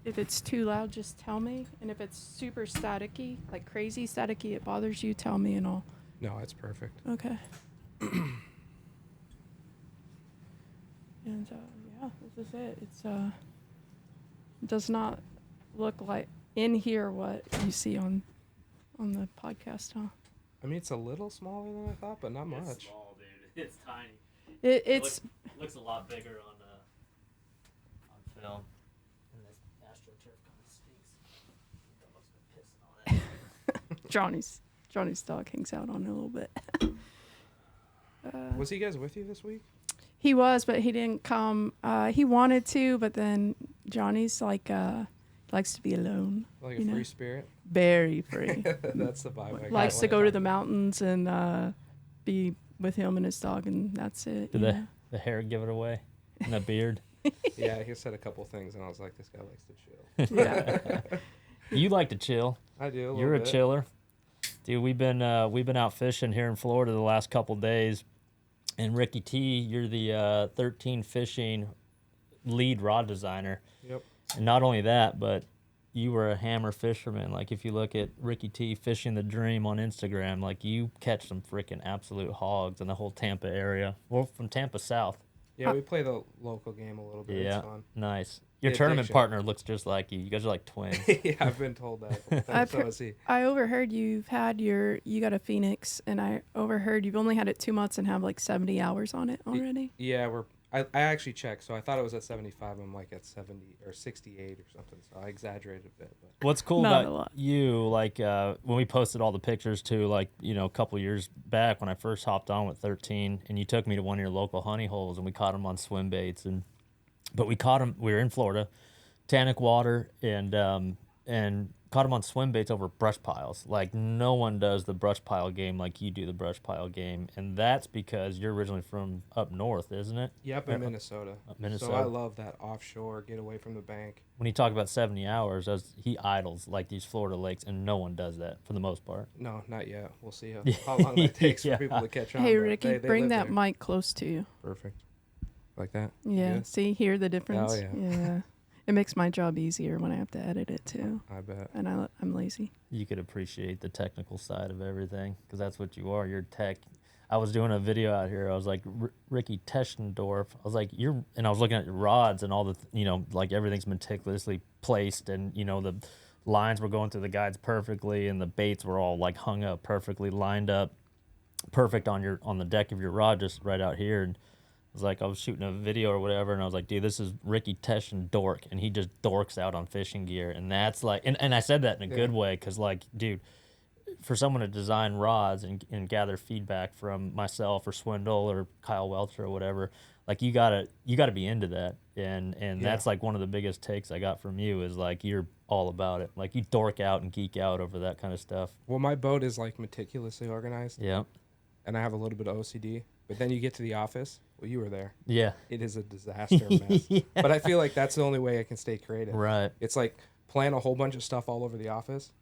if it's too loud, just tell me. And if it's super staticky, like crazy staticky, it bothers you, tell me and I'll. No, it's perfect. Okay. And yeah, this is it. It's does not look like in here what you see on the podcast, huh? I mean, it's a little smaller than I thought, but not much. It's small, dude. It's tiny. It looks a lot bigger on film. And this AstroTurf kind of stinks. Dog's been pissing on it. Johnny's dog hangs out on it a little bit. Was he guys with you this week? He was, but he didn't come. He wanted to, but then Johnny's like likes to be alone. Like a free spirit? Very free. That's the vibe. Likes to go to the mountains and be with him and his dog, and that's it. Did the hair give it away? And the beard? Yeah, he said a couple things, and I was like, this guy likes to chill. Yeah. You like to chill. I do. You're a chiller. Dude, we've been out fishing here in Florida the last couple days. And Ricky T, you're the 13 Fishing lead rod designer. Yep. And not only that, but you were a hammer fisherman. Like, if you look at Ricky T Fishing the Dream on Instagram, like, you catch some freaking absolute hogs in the whole Tampa area. We're from Tampa South. Yeah, we play the local game a little bit. Yeah, it's fun. nice. Your The tournament addiction. partner looks just like you. You guys are like twins. Yeah, I've been told that. So is he. I overheard you got a Phoenix, and I overheard you've only had it 2 months and have like 70 hours on it already. Yeah, I actually checked, so I thought it was at 75. I'm like at 70 or 68 or something, so I exaggerated a bit. But What's cool Not a about lot. you, like when we posted all the pictures too, like, you know, a couple years back when I first hopped on with 13, and you took me to one of your local honey holes, and we caught them on Swimbaits, but we caught them. We were in Florida, Tannic water, and caught them on Swimbaits over brush piles. Like, no one does the brush pile game like you do the brush pile game, and that's because you're originally from up north, isn't it? yep, in Minnesota. Minnesota. So I love that offshore, get away from the bank. When you talk about 70 hours, he idles like these Florida lakes, and no one does that for the most part. No, not yet. We'll see how long that takes Yeah. for people to catch on. Hey but Ricky, they bring live that there. mic close to you. Perfect. Like that? Yeah. Good? See, hear the difference? Oh, yeah. Yeah. It makes my job easier when I have to edit it too, I bet. and I'm lazy. You could appreciate the technical side of everything, because that's what you are. You're tech. I was doing a video out here. I was like, Ricky Teschendorf. I was like, and I was looking at your rods and all the, like, everything's meticulously placed, and, the lines were going through the guides perfectly, and the baits were all like hung up perfectly, lined up perfect on the deck of your rod, just right out here. And I was shooting a video or whatever, and I was like, dude, this is Ricky Teschendorf, and he just dorks out on fishing gear. And that's like, and I said that in a good way, because, like, dude, for someone to design rods and gather feedback from myself or Swindle or Kyle Welcher or whatever, like, you gotta be into that. And that's like one of the biggest takes I got from you is, like, you're all about it. Like, you dork out and geek out over that kind of stuff. Well, my boat is, like, meticulously organized. Yeah. And I have a little bit of OCD. But then you get to the office. Well, you were there. Yeah. It is a disaster mess. Yeah. But I feel like that's the only way I can stay creative. Right. It's like plan a whole bunch of stuff all over the office,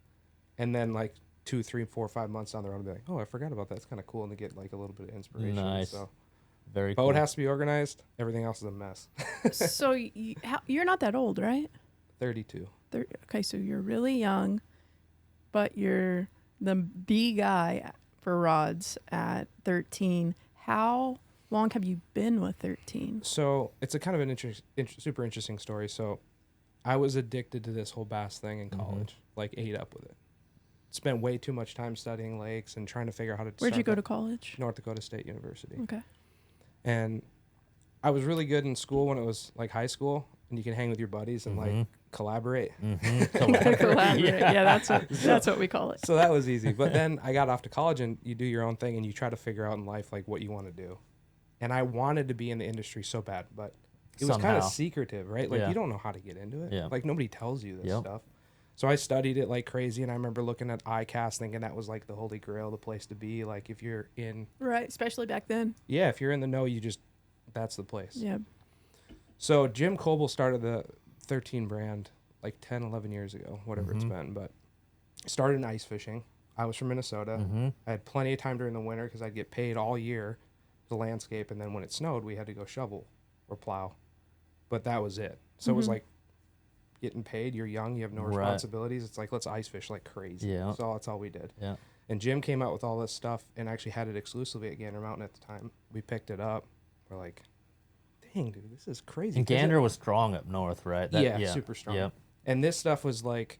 and then like 2, 3, 4, 5 months down the road, I'll be like, oh, I forgot about that. It's kind of cool, and to get like a little bit of inspiration. Nice. So Very boat cool. has to be organized. Everything else is a mess. So you're not that old, right? 32. Okay, so you're really young, but you're the guy for rods at 13. How long have you been with 13? So it's a kind of an super interesting story. So I was addicted to this whole bass thing in college, like ate up with it. Spent way too much time studying lakes and trying to figure out how to Where'd you start go that. to college? North Dakota State University. Okay. And I was really good in school when it was like high school, and you can hang with your buddies and like collaborate. Collaborate. Yeah, that's what we call it. So that was easy. But then I got off to college, and you do your own thing, and you try to figure out in life like what you want to do. And I wanted to be in the industry so bad, but it was kind of secretive, right? Like you don't know how to get into it. Yeah. Like nobody tells you this stuff. So I studied it like crazy, and I remember looking at ICAST thinking that was like the holy grail, the place to be. Like if you're in, Right, especially back then. yeah, if you're in the know, that's the place. Yeah. So Jim Coble started the 13 brand like 10, 11 years ago, whatever it's been. But started in ice fishing. I was from Minnesota. I had plenty of time during the winter because I'd get paid all year the landscape. And then when it snowed, we had to go shovel or plow. But that was it. So it was like getting paid. You're young. You have no Right. responsibilities. It's like, let's ice fish like crazy. Yeah. So that's all we did. Yeah. And Jim came out with all this stuff and actually had it exclusively at Gander Mountain at the time. We picked it up. We're like, dang, dude, this is crazy. And 'Cause Gander was strong up north, right? yeah, super strong. Yep. And this stuff was like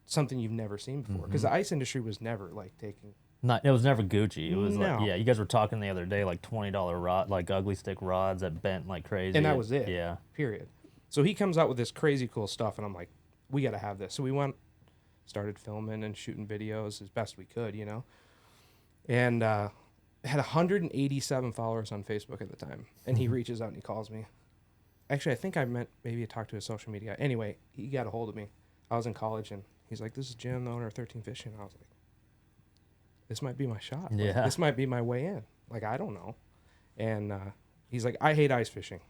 something you've never seen before, because Mm-hmm. the ice industry was never like taking. It was never Gucci. It was No. like, yeah, you guys were talking the other day, like $20 rod, like ugly stick rods that bent like crazy. And that was it. Yeah. Period. So he comes out with this crazy cool stuff, and I'm like, we got to have this. So we started filming and shooting videos as best we could, you know. And had 187 followers on Facebook at the time. And he reaches out and he calls me. Actually, I think I meant maybe to talk to his social media. Anyway, he got a hold of me. I was in college, and he's like, this is Jim, the owner of 13 Fishing. I was like, this might be my shot. Like, Yeah. this might be my way in. Like, I don't know. And he's like, I hate ice fishing.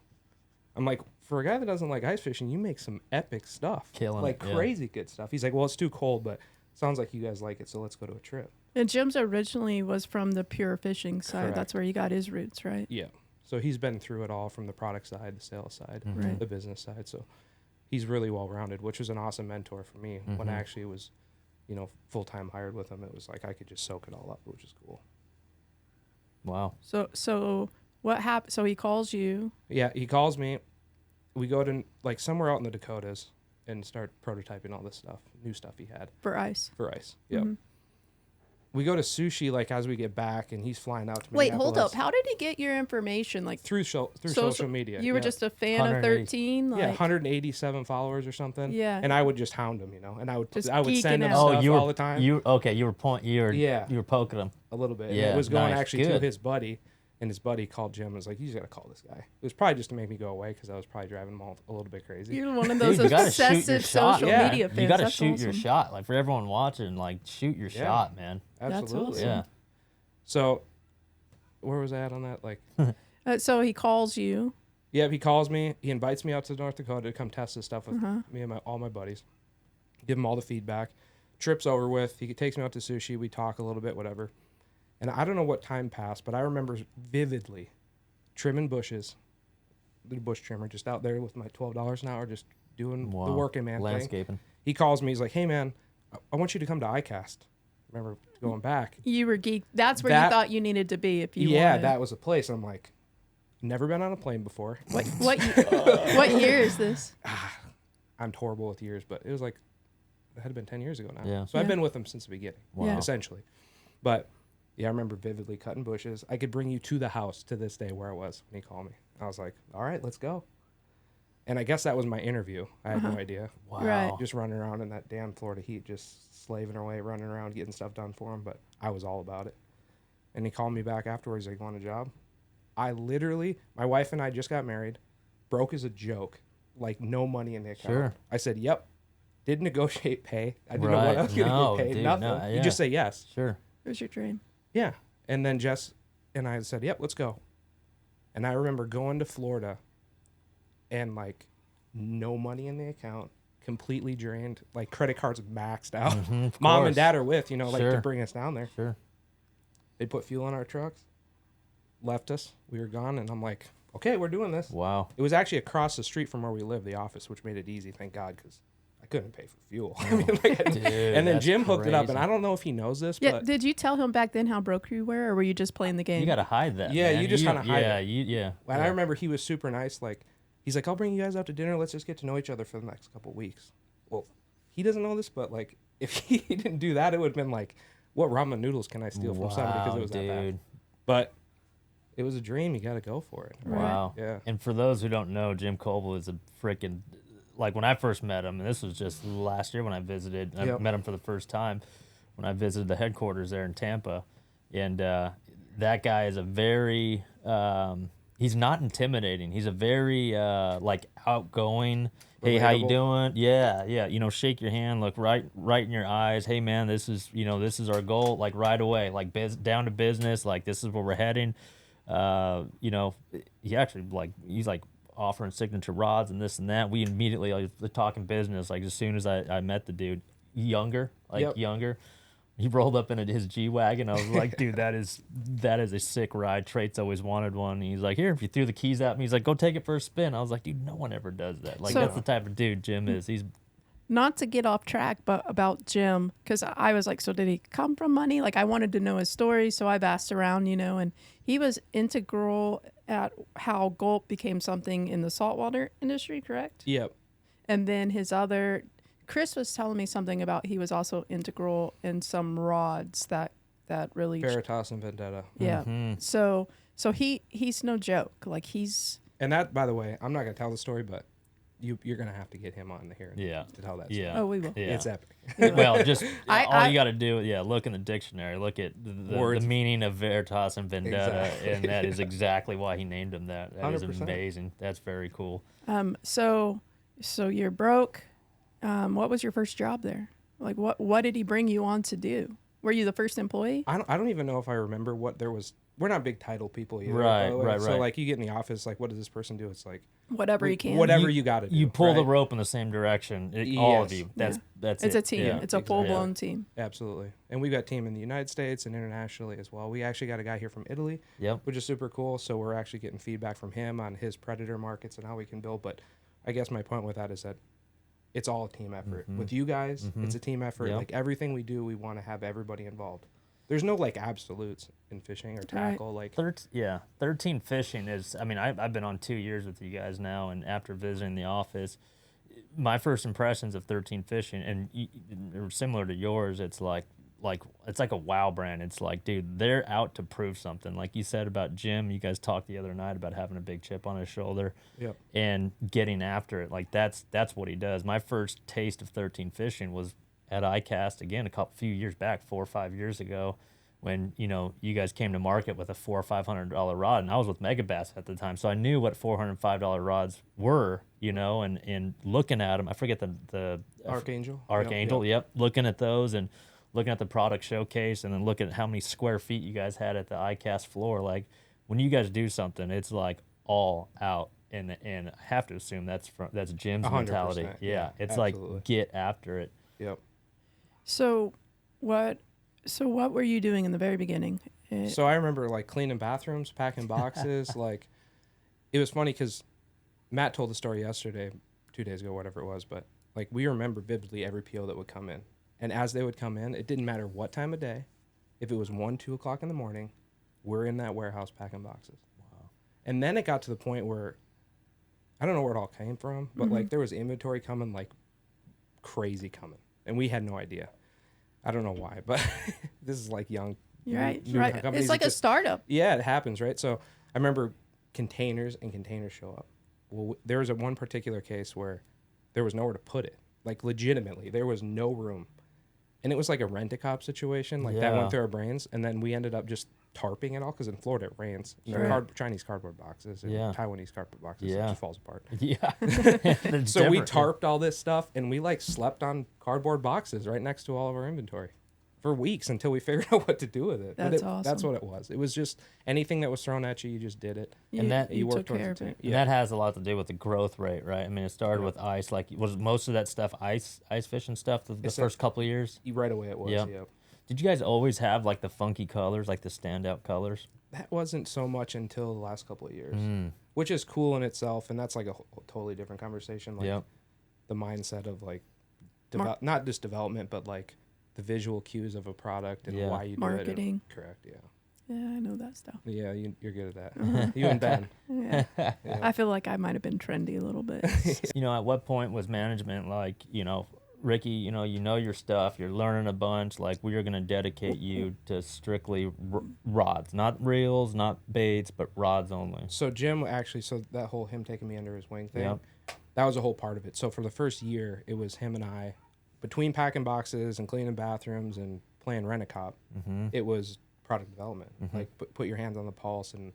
I'm like, for a guy that doesn't like ice fishing, you make some epic stuff. Killing like it, yeah. crazy good stuff. He's like, well, it's too cold, but sounds like you guys like it, so let's go to a trip. And Jim's originally was from the pure fishing side. Correct. That's where he got his roots, right? Yeah. So he's been through it all, from the product side, the sales side, Right. the business side. So he's really well rounded, which was an awesome mentor for me. When I actually was, you know, full time hired with him, it was like I could just soak it all up, which is cool. Wow. So what happened? So he calls you. Yeah, he calls me. We go to like somewhere out in the Dakotas and start prototyping all this stuff, new stuff he had For ice. for ice. Yep. We go to sushi like as we get back, and he's flying out to Wait, hold Minneapolis up. How did he get your information? Like through social media. You were yeah. just a fan of 180. 13? Like, Yeah, 187 followers or something. Yeah. And I would just hound him, you know, and I would Just send him geeking out. stuff you were all the time. You were Yeah. You were poking him. a little bit. And Yeah, it was going nice, actually to good. his buddy, and his buddy called Jim and was like, you just got to call this guy. It was probably just to make me go away, because I was probably driving him all a little bit crazy. You're one of Dude, those you gotta shoot your obsessive shot. social Yeah. media fans. You got to That's shoot your awesome. shot. Like for everyone watching, like shoot your Yeah. shot, man. Absolutely. awesome. Yeah. So where was I at on that? Like, So he calls you. yeah, he calls me. He invites me out to North Dakota to come test this stuff with Uh-huh. me and all my buddies. Give him all the feedback. Trip's over with. He takes me out to sushi. We talk a little bit, whatever. And I don't know what time passed, but I remember vividly trimming bushes, the bush trimmer, just out there with my $12 an hour, just doing the working man thing. Landscaping. He calls me. He's like, hey, man, I want you to come to ICAST. Remember going back. You were geeked. That's where you That- thought you needed to be if you Yeah, wanted. that was a place. I'm like, never been on a plane before. What what year is this? I'm horrible with years, but it was like, it had been 10 years ago now. Yeah. So I've Yeah. been with him since the beginning, Wow. essentially. But yeah, I remember vividly cutting bushes. I could bring you to the house to this day where I was when he called me. I was like, all right, let's go. And I guess that was my interview. I had no idea. Wow. Right. Just running around in that damn Florida heat, just slaving away, running around, getting stuff done for him. But I was all about it. And he called me back afterwards. He's like, want a job? I literally, my wife and I just got married, broke as a joke, like no money in the account. Sure. I said, yep. Didn't negotiate pay. I didn't know Right. what I was going to No, get paid. dude, Nothing. no, You yeah. just say yes. Sure. Where's your dream? Yeah. And then Jess and I said, yep, let's go. And I remember going to Florida and like no money in the account, completely drained, like credit cards maxed out. Of Mom course. and dad are with, you know, like to Sure. bring us down there. Sure. They put fuel in our trucks, left us. We were gone. And I'm like, okay, we're doing this. Wow. It was actually across the street from where we live, the office, which made it easy, thank God, because I couldn't pay for fuel. I mean, like, Dude, and then that's Jim hooked it up, and crazy. I don't know if he knows this, Yeah. but Did you tell him back then how broke you were, or were you just playing the game? You got to hide that. Yeah, man. you just kinda hide Yeah, it. yeah. and I remember he was super nice. Like, he's like, I'll bring you guys out to dinner. Let's just get to know each other for the next couple weeks. Well, he doesn't know this, but like, if he didn't do that, it would have been like, what ramen noodles can I steal from somebody because it was that bad? dude. But it was a dream. You got to go for it. Wow. Yeah. And for those who don't know, Jim Coble is a freaking, like when I first met him, and this was just last year when I visited, I Yep. met him for the first time when I visited the headquarters there in Tampa. And that guy is a very, he's not intimidating. He's a very like outgoing, hey, how you Relatable. doing? Yeah, yeah. You know, shake your hand, look right in your eyes. Hey, man, this is our goal. Like right away, like down to business. Like this is where we're heading. You know, he actually he's like offering signature rods and this and that. We immediately like talking business. Like as soon as I met the dude, younger. He rolled up in his G-Wagon. I was like, dude, that is a sick ride. Trait's always wanted one. And he's like, here, if you threw the keys at me, he's like, go take it for a spin. I was like, dude, no one ever does that. Like, So- that's the type of dude Jim is. He's not to get off track, but about Jim, because I was like, so did he come from money? Like, I wanted to know his story, so I've asked around, and he was integral at how gulp became something in the saltwater industry, correct? Yep. And then Chris was telling me something about he was also integral in some rods that really, Veritas and Vendetta. yeah. So he's no joke. Like And that, by the way, I'm not gonna tell the story, but you're gonna have to get him on here to tell that story. Yeah. Oh, we will. Yeah. It's epic. Well, just all I- you got to do, look in the dictionary, look at the Words. meaning of Veritas and Vendetta, Exactly. and that is exactly why he named him that. That is 100%. amazing. That's very cool. So you're broke. What was your first job there? Like, what did he bring you on to do? Were you the first employee? I don't even know if I remember what there was. We're not big title people either. Right, by the way. right, So right. like you get in the office, like what does this person do? It's like Whatever you can. whatever you got to do. You pull the right? rope in the same direction. All of Yes. you. That's It's it. a team. Yeah. It's a exactly. full-blown team. Absolutely. And we've got team in the United States and internationally as well. We actually got a guy here from Italy, Yep. which is super cool. So we're actually getting feedback from him on his predator markets and how we can build. But I guess my point with that is that it's all a team effort. With you guys, it's a team effort. Yep. Like everything we do, we want to have everybody involved. There's no like absolutes in fishing or tackle. Like 13 fishing is, I mean, I've been on 2 years with you guys now, and after visiting the office, my first impressions of 13 fishing, and similar to yours, it's like it's like a wow brand. It's like, dude, they're out to prove something. Like you said about Jim, you guys talked the other night about having a big chip on his shoulder Yep. and getting after it. Like that's what he does. My first taste of 13 fishing was at ICAST again few years back, 4 or 5 years ago, when you guys came to market with a $400 or $500 rod, and I was with Megabass at the time, so I knew what $405 rods were, and looking at them, I forget the Archangel. Yep. Looking at those and looking at the product showcase, and then looking at how many square feet you guys had at the ICAST floor. Like when you guys do something, it's like all out. And I have to assume that's Jim's 100%, mentality. Yeah, it's absolutely. like get after it. Yep. So what were you doing in the very beginning? So I remember like cleaning bathrooms, packing boxes. Like it was funny because Matt told the story yesterday, 2 days ago, whatever it was. But like we remember vividly every PO that would come in, and as they would come in, it didn't matter what time of day. If it was 1, 2 o'clock in the morning, we're in that warehouse packing boxes. Wow. And then it got to the point where I don't know where it all came from, but like there was inventory coming like crazy coming, and we had no idea. I don't know why, but this is like young. You're right. new Right. companies It's like that a startup. Yeah, it happens, right? So I remember containers show up. Well, there was one particular case where there was nowhere to put it. Like legitimately, there was no room. And it was like a rent-a-cop situation. Like that went through our brains. And then we ended up just tarping it all because in Florida it rains. And they're Chinese cardboard boxes and Taiwanese cardboard boxes. It just falls apart. Yeah. So we tarped all this stuff and we like slept on cardboard boxes right next to all of our inventory for weeks until we figured out what to do with it. That's That's awesome. what it was. It was just anything that was thrown at you, you just did it. And that- you worked took care towards of it. it. And that has a lot to do with the growth rate, right? I mean, it started with ice. Like, was most of that stuff ice fishing stuff the It's first couple of years? Right away it was, Yeah. yeah. Did you guys always have like the funky colors, like the standout colors? That wasn't so much until the last couple of years, Mm. which is cool in itself. And that's like a totally different conversation. Like Yep. the mindset of like, not just development, but like the visual cues of a product and why you do it. Marketing. Correct, yeah. Yeah, I know that stuff. Yeah, you're good at that. You and Ben. Yeah. Yeah. I feel like I might have been trendy a little bit. At what point was management like, Ricky, you know your stuff, you're learning a bunch, like we are going to dedicate you to strictly rods, not reels, not baits, but rods only. So Jim actually, that whole him taking me under his wing thing, Yep. that was a whole part of it. So for the first year, it was him and I, between packing boxes and cleaning bathrooms and playing Rent-A-Cop, it was product development. Like put your hands on the pulse and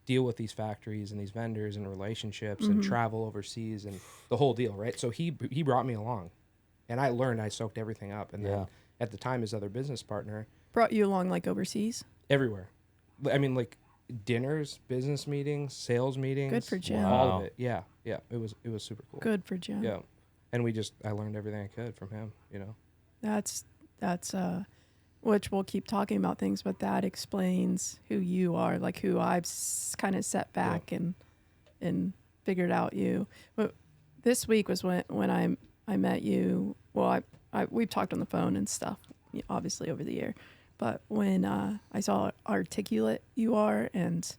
deal with these factories and these vendors and relationships and travel overseas and the whole deal, right? So he brought me along, and I learned. I soaked everything up, and then at the time, his other business partner Brought you along like overseas? everywhere. I mean, like dinners, business meetings, sales meetings. Good for Jim. All Wow. of it. Yeah. It was super cool. Good for Jim. Yeah. And I learned everything I could from him, That's which we'll keep talking about things, but that explains who you are, like who I've kind of set back and figured out you. But this week was when I I met you, well, we've talked on the phone and stuff, obviously over the year, but when I saw how articulate you are and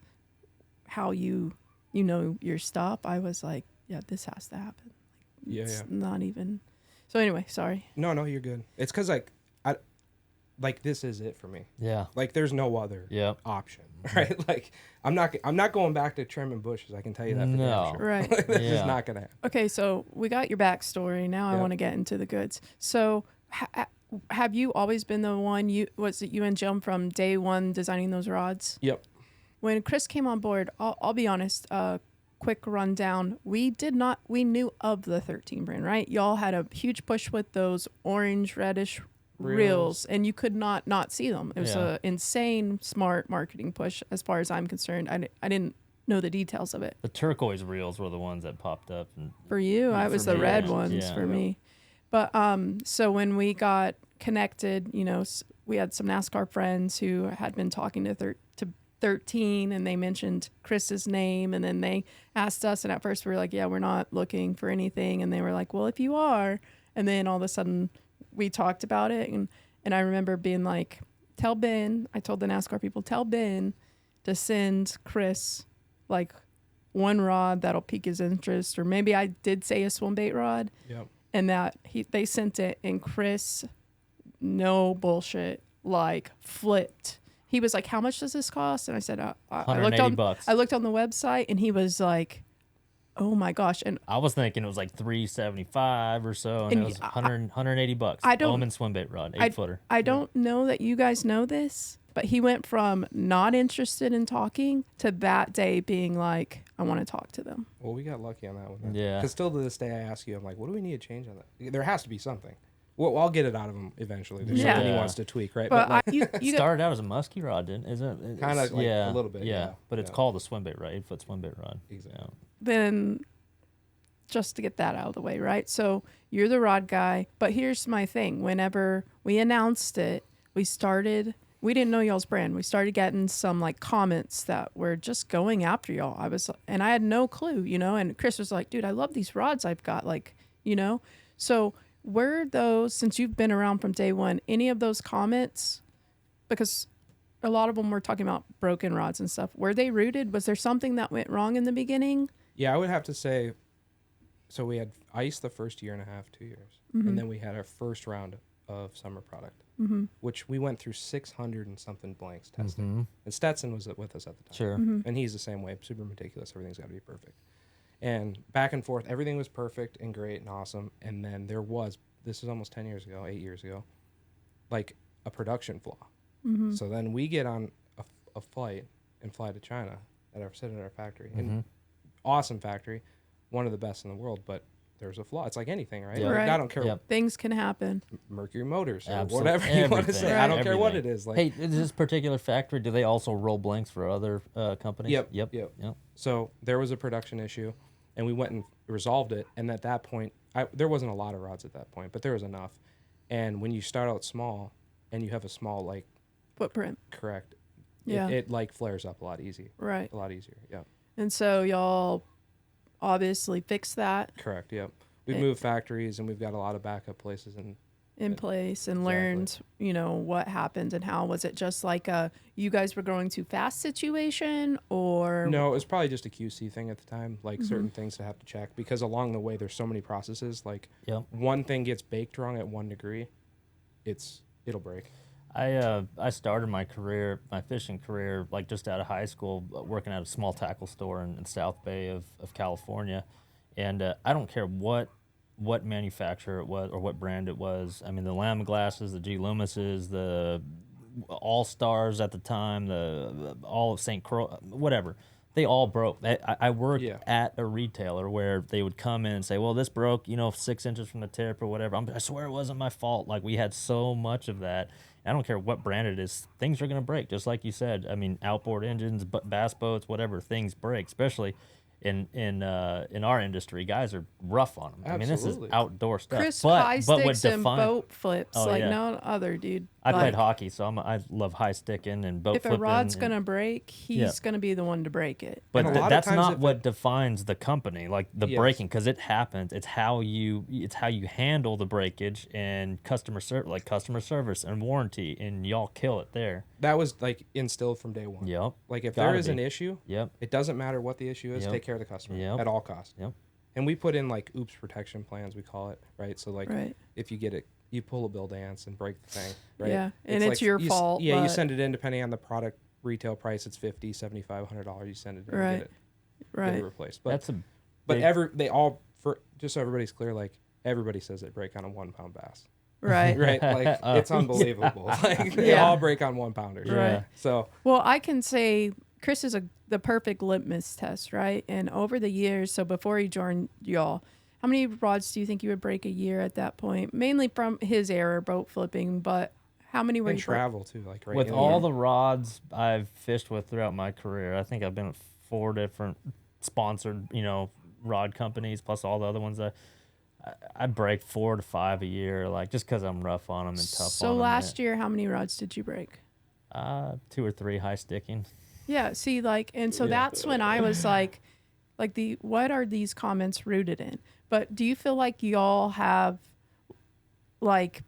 how you know your stuff, I was like, yeah, this has to happen. Yeah, It's yeah. not even. So anyway, sorry. No, you're good. It's because like this is it for me. Yeah. Like there's no other Yep. option, right? Like I'm not going back to trimming bushes. I can tell you that for damn No. sure. Right. This is Yeah. not gonna happen. Okay, so we got your backstory. Now I Yep. want to get into the goods. So have you always been the one? Was it you and Jim from day one designing those rods? Yep. When Chris came on board, I'll be honest. Quick rundown. We knew of the 13 brand, right? Y'all had a huge push with those orange reddish reels, and you could not see them. It was Yeah. a insane smart marketing push as far as I'm concerned. I didn't know the details of it. The turquoise reels were the ones that popped up. And For you, I was for the me, red yeah. ones Yeah. for me. But so when we got connected, we had some NASCAR friends who had been talking to 13, and they mentioned Chris's name, and then they asked us, and at first we were like, yeah, we're not looking for anything, and they were like, well, if you are, and then all of a sudden we talked about it, and I remember being like, tell Ben, I told the NASCAR people, tell Ben to send Chris like one rod that'll pique his interest, or maybe I did say a swim bait rod, Yep. and that they sent it, and Chris, no bullshit, like flipped. He was like, how much does this cost? And I said, I looked on $180. I looked on the website, and he was like, oh my gosh. And I was thinking it was like $375 or so, and it was $180. I don't- Omen swim bait rod, 8-footer. I don't know that you guys know this, but he went from not interested in talking to that day being like, I want to talk to them. Well, we got lucky on that one. Yeah. Because still to this day, I ask you, I'm like, what do we need to change on that? There has to be something. Well, I'll get it out of him eventually. There's Yeah. something he wants to tweak, right? But like, you got, Started out as a musky rod, isn't it? Kinda It's- like a little bit, yeah. But it's Yeah. called a swim bait rod, 8-foot swim bait rod. Exactly. Yeah. then just to get that out of the way, right? So you're the rod guy, but here's my thing. Whenever we announced it, we didn't know y'all's brand. We started getting some like comments that were just going after y'all. And I had no clue, and Chris was like, dude, I love these rods I've got, so were those, since you've been around from day one, any of those comments, because a lot of them were talking about broken rods and stuff, were they rooted? Was there something that went wrong in the beginning? Yeah, I would have to say, so we had ice the first year and a half, 2 years. Mm-hmm. And then we had our first round of summer product, which we went through 600 and something blanks testing. And Stetson was with us at the time. Sure. And he's the same way, super meticulous. Everything's got to be perfect. And back and forth, everything was perfect and great and awesome. And then this was almost 10 years ago, 8 years ago, like a production flaw. So then we get on a flight and fly to China sit at our factory. And awesome factory, one of the best in the world, but there's a flaw. It's like anything, right? Yeah. Like, Right. I don't care. Yep. Things can happen. Mercury Motors or Absolutely. whatever you want to Everything. say. I don't care what it Everything. is. Like, Hey, is this particular factory, do they also roll blanks for other companies? Yep. So there was a production issue, and we went and resolved it. And at that point, there wasn't a lot of rods at that point, but there was enough. And when you start out small, and you have a small Footprint. correct, Yeah. it like flares up a lot easier. Right. A lot easier. Yeah. And so y'all obviously fixed that Correct. Yep. We've It- moved factories, and we've got a lot of backup places. And in place and Exactly. learned, what happened and how. Was it just like you guys were growing too fast situation, or no, it was probably just a QC thing at the time, like certain things to have to check, because along the way there's so many processes. Like Yep. one thing gets baked wrong at 1 degree, it'll break. I started my fishing career, like just out of high school, working at a small tackle store in South Bay of California. And I don't care what manufacturer it was or what brand it was. I mean, the Lamb glasses, the G. Loomises, the All-Stars at the time, the all of St. Croix, whatever. They all broke. I worked Yeah. at a retailer where they would come in and say, well, this broke, 6 inches from the tip or whatever. I swear it wasn't my fault. Like, we had so much of that. I don't care what brand it is. Things are going to break, just like you said. I mean, outboard engines, bass boats, whatever, things break, especially in our industry, guys are rough on them. I mean, this is Absolutely. outdoor stuff. Crisp high but what sticks and define boat flips, Oh, like yeah. no other, dude. I played Like, hockey, so I love high sticking and boat if flipping. a rod's and- gonna break, he's Yeah. gonna be the one to break it. But And a lot of that's times not if what it- defines the company, like the Yes. breaking, because it happens. It's how you handle the breakage and customer service and warranty, and y'all kill it there. That was like instilled from day one. Yep. Like if Gotta there is an be. issue, Yep. it doesn't matter what the issue is. Yep. Take care of the customer Yep. at all costs. Yep. And we put in like oops protection plans, we call it, right? So like Right. if you get it, you pull a bill dance and break the thing, right? Yeah, and it's like your you fault, Yeah, you but- send it in depending on the product retail price. It's $50, $75, $100. You send it in Right. and get it Right. replaced. But That's a but big- they all for just so everybody's clear, like everybody says they break on a 1 pound bass, Right. right? Like it's unbelievable. Like they Yeah. all break on 1 pounders. Right. So Well, I can say Chris is the perfect litmus test, right? And over the years, so before he joined y'all, how many rods do you think you would break a year at that point? Mainly from his era, boat flipping, but how many were and you travel too, like right with in all there. the rods I've fished with throughout my career, I think I've been at 4 different sponsored, rod companies, plus all the other ones that I break 4 to 5 a year, like just because I'm rough on them and tough So on them. last year, how many rods did you break? 2 or 3 high sticking. Yeah, see, like, and so that's when I was like what are these comments rooted in? But do you feel like y'all have, like,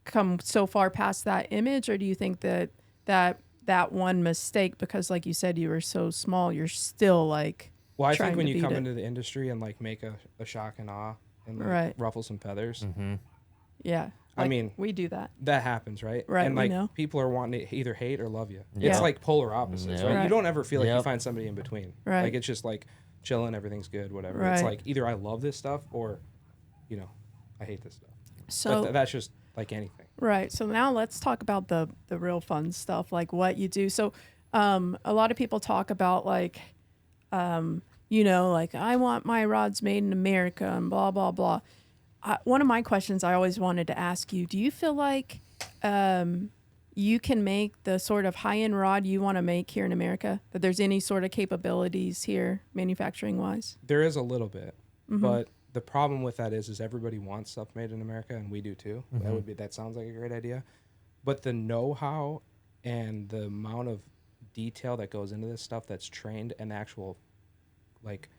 come so far past that image, or do you think that one mistake, because like you said, you were so small, you're still like, Well, I trying think when to you beat come it. into the industry and like make a shock and awe and like Right. ruffle some feathers, yeah. I like, mean, we do that. that happens, right? Right, And we like know. people are wanting to either hate or love you. Yeah. It's like polar opposites, Yeah. right? Right. You don't ever feel like you Yep. find somebody in between. Right. Like it's just like chilling, everything's good, whatever. It's Right. like either I love this stuff or, I hate this stuff. So But that's just like anything. right. So now let's talk about the real fun stuff, like what you do. So a lot of people talk about like, like I want my rods made in America and blah, blah, blah. One of my questions I always wanted to ask you, do you feel like you can make the sort of high-end rod you want to make here in America? That there's any sort of capabilities here manufacturing-wise? There is a little bit, Mm-hmm. but the problem with that is everybody wants stuff made in America, and we do too. That sounds like a great idea, but the know-how and the amount of detail that goes into this stuff that's trained and actual, like,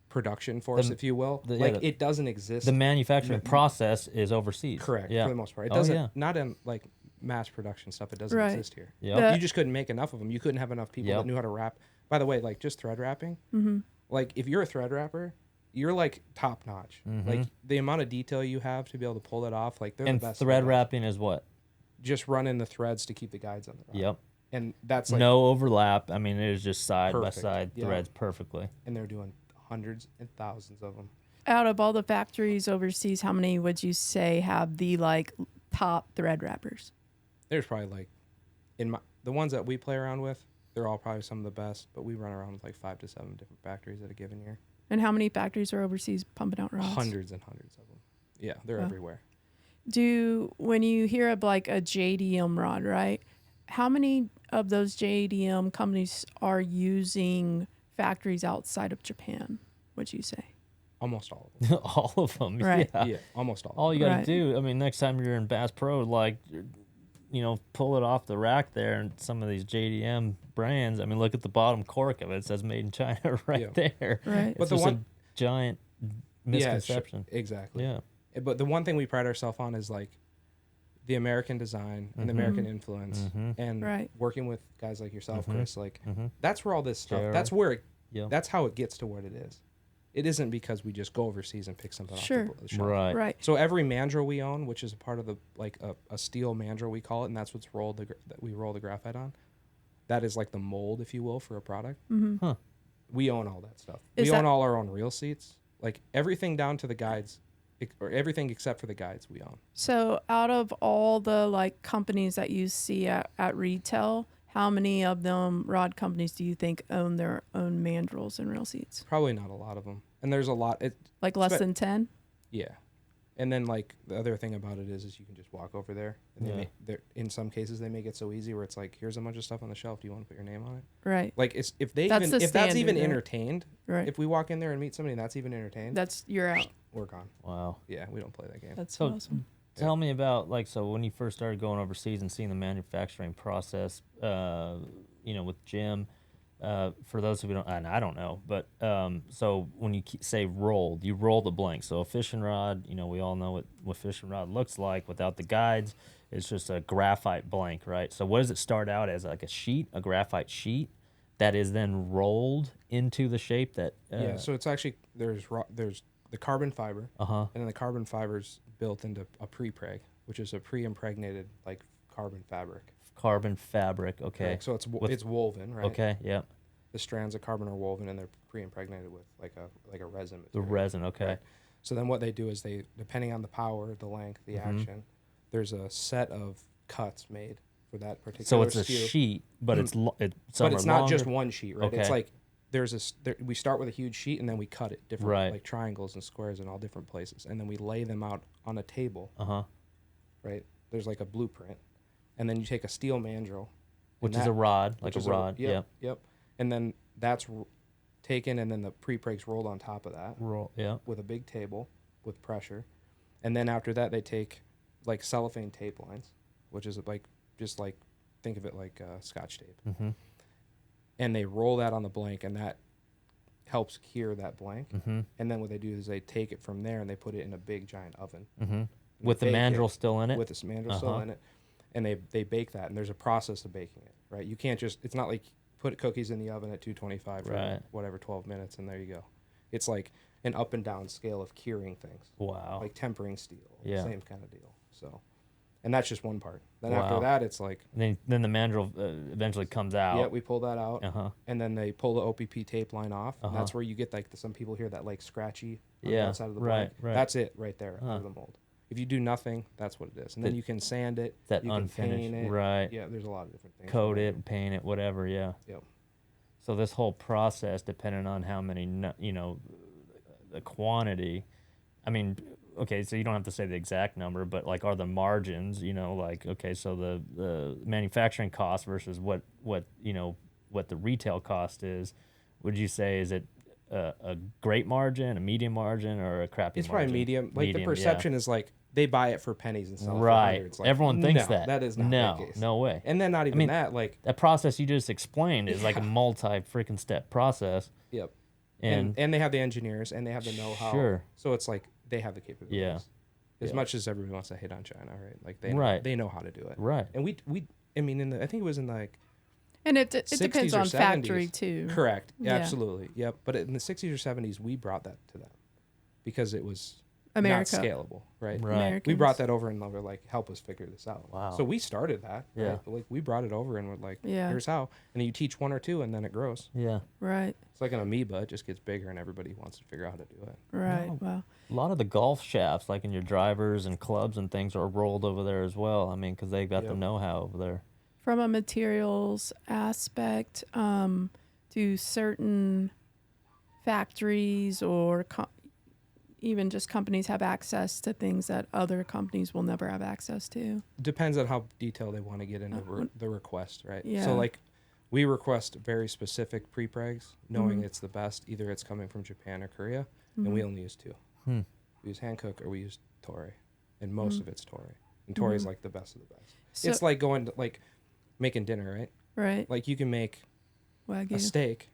production force, if you will, it doesn't exist. The manufacturing process is overseas. Correct, Yeah. for the most part. It Oh, doesn't, yeah. not in like mass production stuff. It doesn't Right. exist here. Yep. You just couldn't make enough of them. You couldn't have enough people Yep. that knew how to wrap. By the way, like just thread wrapping, like if you're a thread wrapper, you're like top notch. Like the amount of detail you have to be able to pull it off, like they're And the best. thread of the best. wrapping is what? Just running the threads to keep the guides on the rod. Yep. And that's like, No overlap. I mean, it is just side Perfect. by side Yeah. threads perfectly. and they're doing hundreds and thousands of them. Out of all the factories overseas, how many would you say have the like top thread wrappers? There's probably like, the ones that we play around with, they're all probably some of the best, but we run around with like 5 to 7 different factories at a given year. And how many factories are overseas pumping out rods? Hundreds and hundreds of them. Yeah, they're Wow. everywhere. When you hear of like a JDM rod, right? How many of those JDM companies are using factories outside of Japan, would you say? Almost all of them. All of them. Right. Yeah. Yeah, almost all. All you got to Right. do, I mean, next time you're in Bass Pro, like, pull it off the rack there, and some of these JDM brands, I mean, look at the bottom cork of it. It says made in China right Yeah. there. Right. It's But the just one- a giant misconception. Yeah, exactly. Yeah. But the one thing we pride ourselves on is like the American design and the American influence, and Right. working with guys like yourself, Chris. Like that's where all this stuff. Jared. That's where. Yeah. That's how it gets to what it is. It isn't because we just go overseas and pick something Sure. off the shelf. Right. Right. So every mandrel we own, which is a part of the like a steel mandrel we call it, and that's what's rolled that we roll the graphite on. That is like the mold, if you will, for a product. Huh. We own all that stuff. Is We own that- all our own reel seats, like everything down to the guides, or everything except for the guides we own. So out of all the like companies that you see at retail, how many of them rod companies do you think own their own mandrels and reel seats? Probably not a lot of them, and there's a lot. Like less Spe- than 10? Yeah, And then like the other thing about it is you can just walk over there, and in some cases they make it so easy where it's like, here's a bunch of stuff on the shelf. Do you want to put your name on it? Right. Like if that's even entertained. Right. If we walk in there and meet somebody and that's even entertained, you're out. We're gone. Wow. Yeah, we don't play that game. That's awesome. Tell me about so when you first started going overseas and seeing the manufacturing process, with Jim. For those who don't, and I don't know, but so when you say rolled, you roll the blank. So a fishing rod, we all know what fishing rod looks like without the guides. It's just a graphite blank, right? So what does it start out as? Like a graphite sheet that is then rolled into the shape that. So it's actually there's the carbon fiber, and then the carbon fiber's built into a pre-preg, which is a pre-impregnated like carbon fabric. Carbon fabric, okay. Correct. So it's woven, right? Okay, yeah. The strands of carbon are woven and they're pre-impregnated with like a resin material. The resin, okay. Right? So then what they do is depending on the power, the length, the action, there's a set of cuts made for that particular. So it's skew. a sheet, but it's not longer. just one sheet, right? Okay. It's like we start with a huge sheet and then we cut it different, right. like triangles and squares in all different places, and then we lay them out on a table. Right. There's like a blueprint. And then you take a steel mandrel, which is a rod, like a rod. Yep. And then that's taken, and then the pre-preg's rolled on top of that. With a big table with pressure, and then after that they take like cellophane tape lines, which is like think of it like Scotch tape, and they roll that on the blank, and that helps cure that blank. And then what they do is they take it from there and they put it in a big giant oven with the mandrel still in it. With the mandrel still in it. And they bake that, and there's a process of baking it, right? You can't it's not like put cookies in the oven at 225 for whatever 12 minutes and there you go. It's like an up and down scale of curing things. Wow. Like tempering steel, same kind of deal. So, and that's just one part. Then after that, it's like then the mandrel eventually comes out. Yeah, we pull that out, and then they pull the OPP tape line off, and that's where you get like some people hear that like scratchy on the outside of the blank. Right. That's it right there out of the mold. If you do nothing, that's what it is. And then you can sand it. That you unfinished, can paint it. right. Yeah, there's a lot of different things. Coat it, paint it, whatever, yeah. Yep. So this whole process, depending on how many, the quantity, I mean, okay, so you don't have to say the exact number, but like are the margins, so the manufacturing cost versus what the retail cost is, would you say, is it a great margin, a medium margin, or a crappy margin? It's probably medium. Like the perception is like they buy it for pennies and sell it for hundreds. Like, everyone thinks that. That is not the case. No way. And then not even that. Like that process you just explained is like a multi-freaking step process. Yep. And they have the engineers and they have the know-how. Sure. So it's like they have the capabilities. Yeah. As much as everybody wants to hate on China, right? Like they know how to do it. Right. And we I mean I think it was in like. And it depends on 70s. Factory too. Correct. Yeah. Absolutely. Yep. But in the 60s or 70s, we brought that to them because it was America. Not scalable, right? Americans. We brought that over and they were like, help us figure this out. Wow. So we started that. Yeah. Right? Like we brought it over and we're like, here's how. And then you teach one or two and then it grows. Yeah. Right. It's like an amoeba. It just gets bigger and everybody wants to figure out how to do it. Right. Wow. A lot of the golf shafts, like in your drivers and clubs and things, are rolled over there as well. I mean, because they've got the know-how over there. From a materials aspect, do certain factories or even just companies have access to things that other companies will never have access to? Depends on how detailed they want to get into the request, right? Yeah. So like we request very specific pre-pregs, knowing it's the best. Either it's coming from Japan or Korea, and we only use two. We use Hankook or we use Toray, and most of it's Toray. And Toray is like the best of the best. So, it's like going to making dinner, right? Right. Like you can make Wagyu. a steak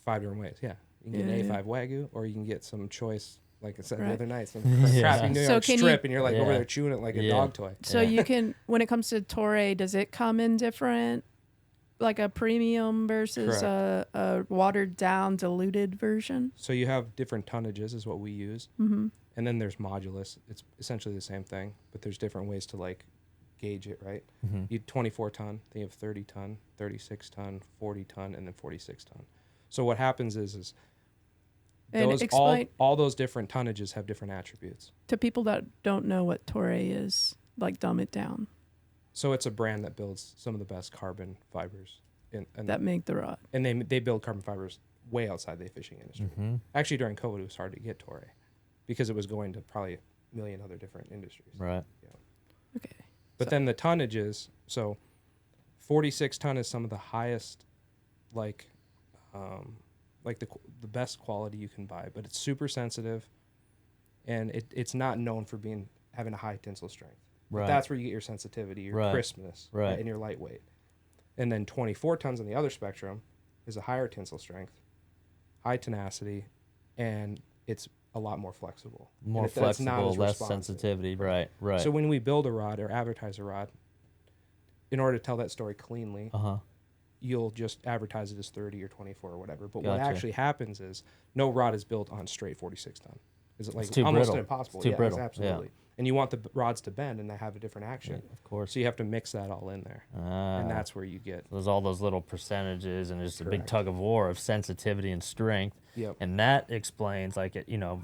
5 different ways. Yeah. You can get an A5 Wagyu, or you can get some choice, like I said the other night, some crappy New York strip, and you're like over there chewing it like a dog toy. So you can, when it comes to Toray, does it come in different, like a premium versus a watered down, diluted version? So you have different tonnages is what we use. And then there's modulus. It's essentially the same thing, but there's different ways to like gauge it, right? You 24 ton, then you have 30 ton, 36 ton, 40 ton, and then 46 ton. So what happens is those all those different tonnages have different attributes. To people that don't know what Toray is, like dumb it down. So it's a brand that builds some of the best carbon fibers and that make the rod. And they build carbon fibers way outside the fishing industry. Actually, during COVID, it was hard to get Toray because it was going to probably million other different industries. Right. Yeah. Okay. But then the tonnages, so 46 ton is some of the highest, like the best quality you can buy, but it's super sensitive, and it's not known for having a high tensile strength. Right. That's where you get your sensitivity, your crispness, and your lightweight. And then 24 tons on the other spectrum is a higher tensile strength, high tenacity, and it's a lot more flexible. More flexible, less sensitivity. Right. So when we build a rod or advertise a rod, in order to tell that story cleanly, you'll just advertise it as 30 or 24 or whatever. But what actually happens is no rod is built on straight 46 ton. Is it like it's too almost brittle. impossible? It's too brittle. Absolutely. Yeah. And you want the rods to bend and they have a different action. Right, of course. So you have to mix that all in there. And that's where you get. There's all those little percentages, and there's a big tug of war of sensitivity and strength. Yep. And that explains, like,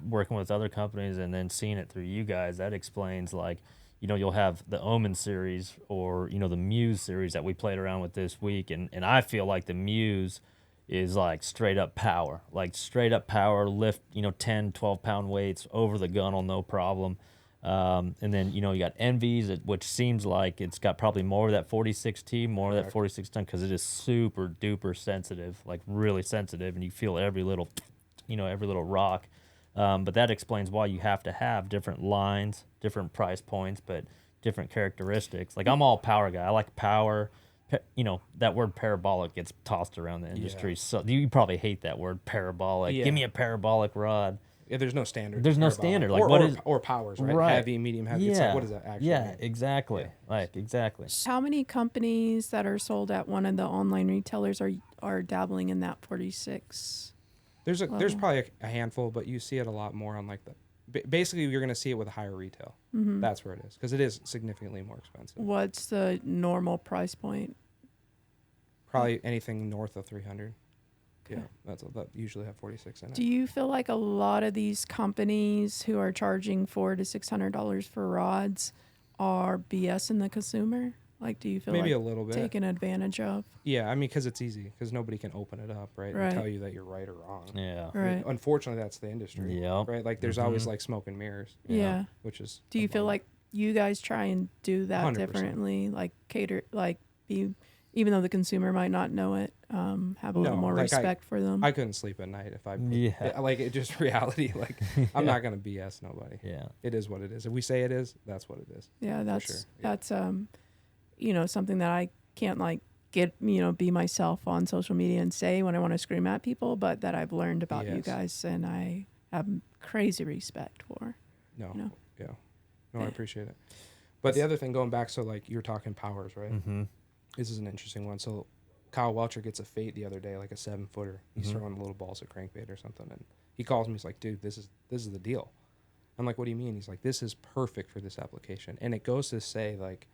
working with other companies and then seeing it through you guys, that explains, like, you'll have the Omen series or, the Muse series that we played around with this week. And I feel like the Muse is like straight up power, lift, 10, 12 pound weights over the gunnel, no problem. And then, you got Envy's, which seems like it's got probably more of that 46T, more of that 46 ton, because it is super duper sensitive, like really sensitive, and you feel every little, every little rock. But that explains why you have to have different lines, different price points, but different characteristics. Like, I'm all power guy. I like power. That word parabolic gets tossed around the industry. Yeah. So you probably hate that word, parabolic. Yeah. Give me a parabolic rod. Yeah, there's no standard. There's no standard. Like, or powers, right? Heavy, medium, heavy. Yeah. It's like, what does that actually mean? Exactly. Yeah. Like, exactly. How many companies that are sold at one of the online retailers are dabbling in that 46? There's probably a handful, but you see it a lot more on like basically you're going to see it with a higher retail. Mm-hmm. That's where it is, because it is significantly more expensive. What's the normal price point? Probably anything north of 300. Okay. Yeah, that usually have 46 in it. Do you feel like a lot of these companies who are charging $400 to $600 for rods are BSing the consumer? Like, do you feel maybe like a little bit taken advantage of? Yeah, I mean, because it's easy, because nobody can open it up, right, and tell you that you're right or wrong. Yeah, right. I mean, unfortunately, that's the industry. Yeah, right. Like, there's always like smoke and mirrors. Yeah, which is. Do you feel like you guys try and do that 100%. differently? Like cater, like be, even though the consumer might not know it, have a little more respect for them. I couldn't sleep at night if it just reality. Like, I'm not gonna BS nobody. Yeah, it is what it is. If we say it is, that's what it is. Yeah, that's something that I can't like get, be myself on social media and say when I want to scream at people, but that I've learned about you guys and I have crazy respect for. No, I appreciate it. But the other thing, going back, so like you're talking powers, right? Mm-hmm. This is an interesting one. So Kyle Welcher gets a fate the other day, like a 7-footer. He's throwing a little Balsa crankbait or something, and he calls me. He's like, "Dude, this is the deal." I'm like, "What do you mean?" He's like, "This is perfect for this application." And it goes to say, like,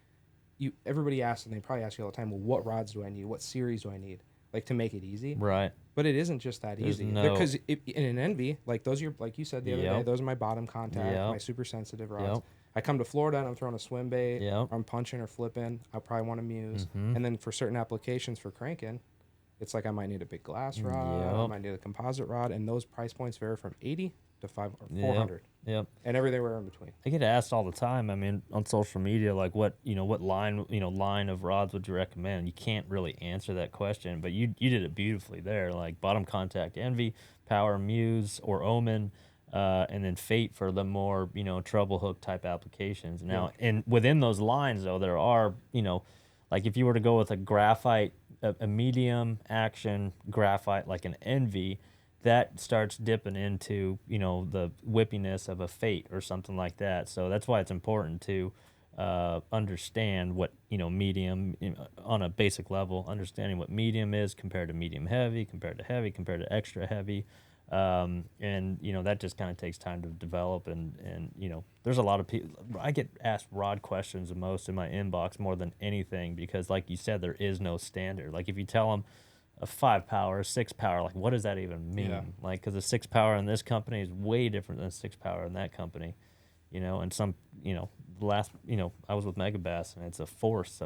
everybody asks, and they probably ask you all the time, well, what rods do I need? What series do I need? Like, to make it easy. Right. But it isn't just that easy. Because in an Envy, like, those are, like you said the other day, those are my bottom contact, my super sensitive rods. Yep. I come to Florida and I'm throwing a Swimbait, or I'm punching or flipping, I probably want to Muse. Mm-hmm. And then for certain applications for cranking, it's like I might need a big glass rod, I might need a composite rod, and those price points vary from 80 to 400. Yep. And everywhere in between. I get asked all the time, I mean, on social media, like what line of rods would you recommend? You can't really answer that question, but you did it beautifully there. Like bottom contact Envy, Power, Muse, or Omen, and then Fate for the more, treble hook type applications. Now, and within those lines though, there are, like if you were to go with a graphite, a medium action graphite, like an Envy, that starts dipping into, the whippiness of a Fate or something like that. So that's why it's important to understand what, medium, on a basic level, understanding what medium is compared to medium heavy, compared to heavy, compared to extra heavy. And, that just kind of takes time to develop. And there's a lot of people, I get asked rod questions the most in my inbox more than anything, because like you said, there is no standard. Like if you tell them, a 5-power, a 6-power, like what does that even mean? Yeah. Like, because a 6-power in this company is way different than a 6-power in that company, and some, last, I was with Megabass and it's a Force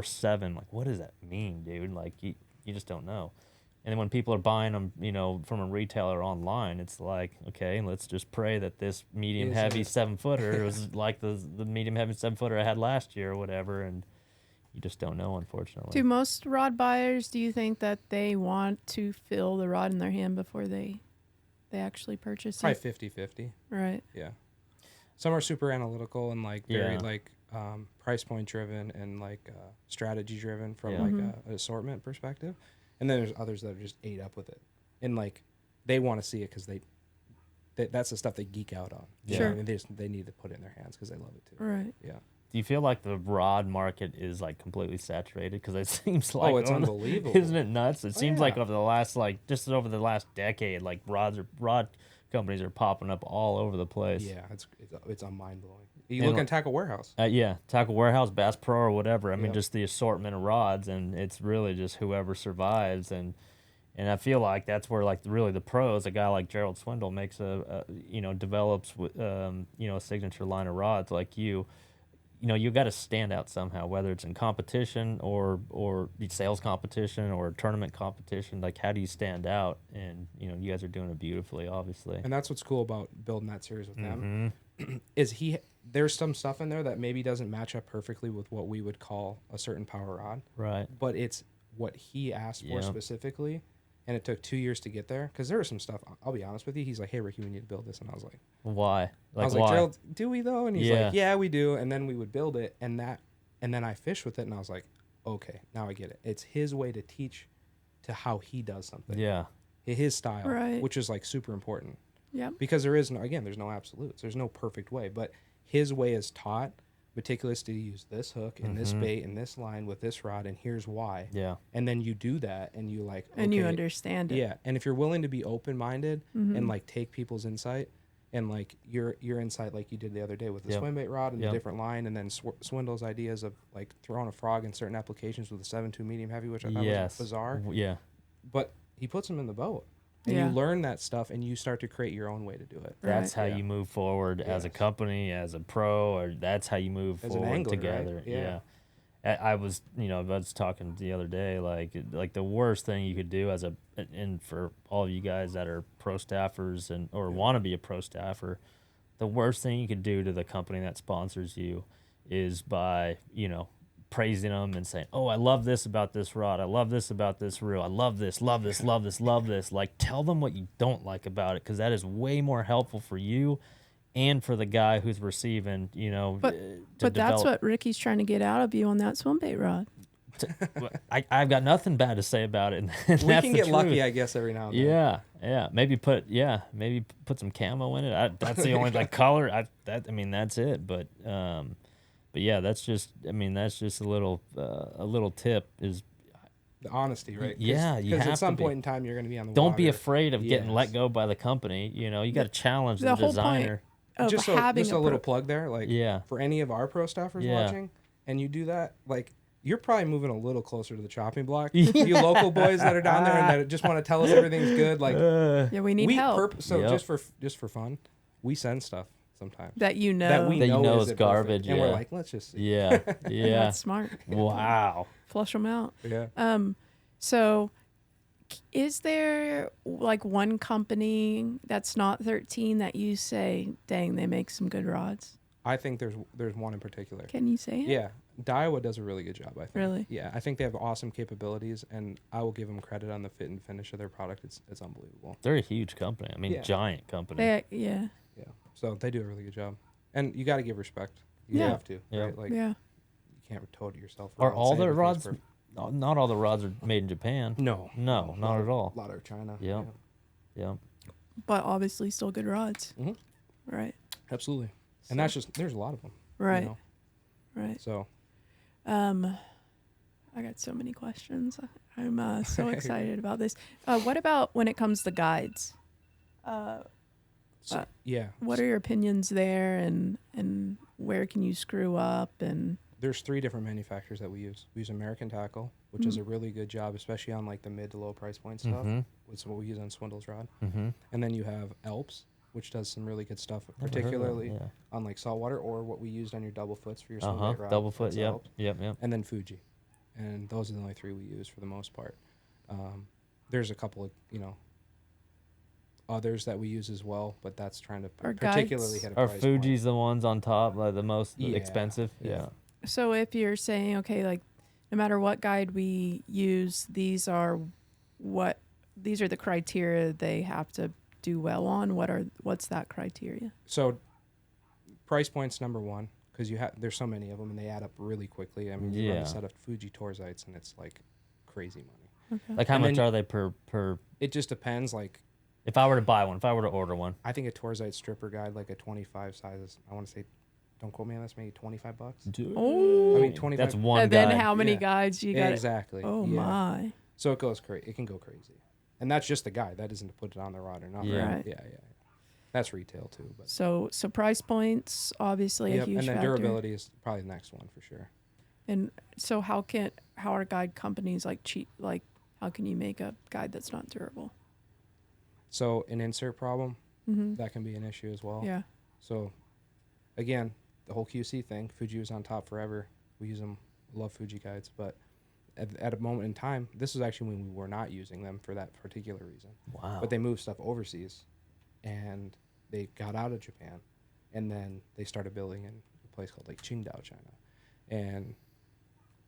7. Like, what does that mean, dude? Like, you just don't know. And then when people are buying them, from a retailer online, it's like, okay, let's just pray that this medium heavy 7-footer was like the medium heavy 7-footer I had last year or whatever, and you just don't know, unfortunately. Do most rod buyers, do you think that they want to feel the rod in their hand before they actually purchase Probably it? 50-50. Right. Yeah. Some are super analytical and like very Yeah. like price point driven and like strategy driven from Yeah. like Mm-hmm. an assortment perspective. And then there's others that are just ate up with it. And like they want to see it because that's the stuff they geek out on. You Sure. know? And they need to put it in their hands because they love it too. Right. Yeah. Do you feel like the rod market is like completely saturated? Because it seems like It's unbelievable. Isn't it nuts? It seems like yeah. over the last decade, like rod companies are popping up all over the place. Yeah, it's mind blowing. You And look at Tackle Warehouse. Yeah, Tackle Warehouse, Bass Pro, or whatever. I mean, Yep. just the assortment of rods, and it's really just whoever survives. And I feel like that's where like really the pros, a guy like Gerald Swindle makes develops a signature line of rods like you. You got to stand out somehow, whether it's in competition or sales competition or tournament competition. Like, how do you stand out? And you guys are doing it beautifully, obviously. And that's what's cool about building that series with them. Mm-hmm. Is there's some stuff in there that maybe doesn't match up perfectly with what we would call a certain power rod, Right. but it's what he asked for Yeah. specifically, and it took 2 years to get there because there was some stuff. I'll be honest with you. He's like, "Hey, Ricky, we need to build this," and I was like, Why? "I was why? like, Gerald, do we though?" And he's Yeah. like, "Yeah, we do." And then we would build it, and then I fished with it, and I was like, "Okay, now I get it. It's his way to teach to how he does something, Yeah. his style, Right. which is like super important." Yep. Because there's no absolutes. There's no perfect way, but his way is taught meticulous to use this hook and this bait and this line with this rod, and here's why. Yeah. And then you do that, and you like, And you okay, understand it. yeah. And if you're willing to be open-minded Mm-hmm. and like take people's insight and like your insight, like you did the other day with the Yep. Swimbait rod and Yep. the different line, and then Swindle's ideas of like throwing a frog in certain applications with a 7.2 medium heavy, which I thought was bizarre. Yeah. But he puts them in the boat. And Yeah. you learn that stuff, and you start to create your own way to do it. That's how Yeah. you move forward as a Yes. company, as a pro, or that's how you move As an forward angler, right? together. Yeah. I was talking the other day, like the worst thing you could do and for all of you guys that are pro staffers or want to be a pro staffer, the worst thing you could do to the company that sponsors you is by, praising them and saying, "Oh, I love this about this rod. I love this about this reel. I love this, love this, love this, love this." Like, tell them what you don't like about it, because that is way more helpful for you and for the guy who's receiving, But to that's develop. what Ricky's trying to get out of you on that swimbait rod. I've got nothing bad to say about it. And We that's can the get lucky, truth. I guess, every now and then. Yeah. Maybe put some camo in it. That's the only like color. That's it. But yeah, that's just a little tip is The honesty, right? Yeah, you Because have at some to be. point in time, you're going to be on the don't water. be afraid of getting Yes. let go by the company. You got to challenge the the whole designer. Of Just having a little plug there. Like, Yeah. for any of our pro staffers Yeah. watching, and you do that, like, you're probably moving a little closer to the chopping block. You local boys that are down there and that just want to tell us everything's good. Like, Yeah, we need help. So Yep. just for fun, we send stuff sometimes that you know. that we That you know is isn't perfect. garbage, and yeah. we're like, let's just see. Yeah. Yeah. That's smart. Wow. Flush them out. Yeah. So is there like one company that's not 13 that you say, dang, they make some good rods? I think there's one in particular. Can you say it? Yeah, Daiwa does a really good job, I think. Really? Yeah, I think they have awesome capabilities, and I will give them credit on the fit and finish of their product. It's unbelievable. They're a huge company. I mean, Yeah. giant company. Yeah. Yeah, so they do a really good job, and you got to give respect. You Yeah. have to, Yeah. right? Like, Yeah. you can't total yourself. Are around all saying their everything's rods? perfect. Not all the rods are made in Japan. No, No, not at all. A lot of China. Yeah. Yeah. But obviously still good rods. Mhm. Right. Absolutely. So- And that's just there's a lot of them. Right. You know? Right. So I got so many questions. I'm so excited about this. What about when it comes to guides? yeah, What are your opinions there, and where can you screw up? And there's 3 different manufacturers that we use. We use American Tackle, which does a really good job, especially on like the mid to low price point stuff. Mhm. Which is what we use on Swindle's rod. Mm-hmm. And then you have Alps, which does some really good stuff, Never heard of particularly them, on like saltwater, or what we used on your double foots for your yeah. swim bait rod. Double foot. That's Yep. Alps. Yep. Yep. And then Fuji, and those are the only 3 we use for the most part. there's a couple of, others that we use as well, but that's trying to Are particularly guides- hit a Are price Fuji's point. the ones on top, like the most Yeah, expensive? yeah. Yeah. So if you're saying, okay, like no matter what guide we use, these are the criteria they have to do well on. What's that criteria? So price point's number one, because there's so many of them and they add up really quickly. I mean, you run Yeah. a set of Fuji Torzites and it's like crazy money. Okay. Like how And much then- are they per? It just depends. Like, If I were to buy one, if I were to order one. I think a Torzite stripper guide, like a 25 size, I want to say, don't quote me on this, maybe $25. Oh. I mean, 25. That's one And guy. then how many Yeah. guides you got? Exactly. Oh yeah. my. So it goes crazy. It can go crazy, and that's just the guide. That isn't to put it on the rod or not. Yeah. Right? Right. Yeah. That's retail too, but So price points obviously a yep. huge And then factor. durability is probably the next one for sure. And so how are guide companies like cheap? Like how can you make a guide that's not durable? So an insert problem Mm-hmm. that can be an issue as well. Yeah. So again, the whole QC thing. Fuji was on top forever. We use them. Love Fuji guides, but at a moment in time, this was actually when we were not using them for that particular reason. Wow. But they moved stuff overseas, and they got out of Japan, and then they started building in a place called like Qingdao, China, and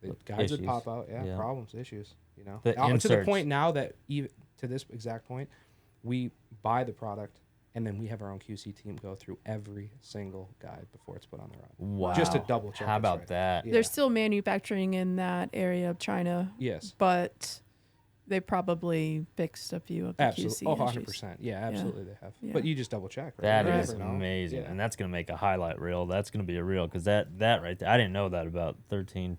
the guys would Issues. pop out, Yeah. problems, issues, The to the inserts. point now that even to this exact point, we buy the product, and then we have our own QC team go through every single guide before it's put on the rod, Wow. just to double check. How it's about right. that? Yeah. They're still manufacturing in that area of China, Yes. but they probably fixed a few of the Absolutely. QC Oh, issues. 100%. Yeah, absolutely they have. Yeah. But you just double check, right? That You is never know. amazing, Yeah. and that's gonna make a highlight reel. That's gonna be a reel because that right there, I didn't know that about 13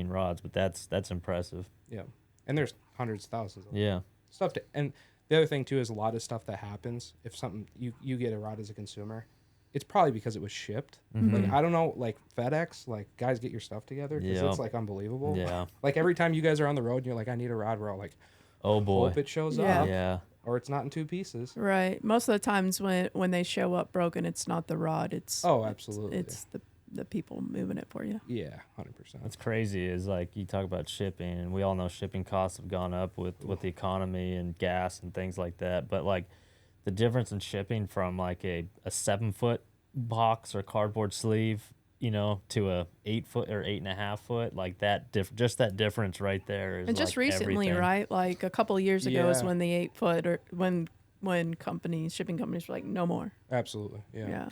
rods, but that's impressive. Yeah. And there's hundreds of thousands of Yeah, stuff and the other thing too is a lot of stuff that happens if something you get a rod as a consumer, it's probably because it was shipped. Mhm. Like I don't know, like FedEx, like guys get your stuff together because Yep. it's like unbelievable. yeah. Like every time you guys are on the road and you're like, I need a rod, we're all like, Oh boy. hope it shows Yeah. up Yeah. or it's not in two pieces. Right. Most of the times when they show up broken, it's not the rod. It's Oh, absolutely. It's the people moving it for you. Yeah, 100%. What's crazy is like you talk about shipping, and we all know shipping costs have gone up with the economy and gas and things like that. But like the difference in shipping from like a 7-foot box or cardboard sleeve, to a 8-foot or 8.5-foot, like that just that difference right there is. And just like recently, everything. right? Like a couple of years ago is Yeah. when the 8-foot or when shipping companies were like, no more. Absolutely. Yeah.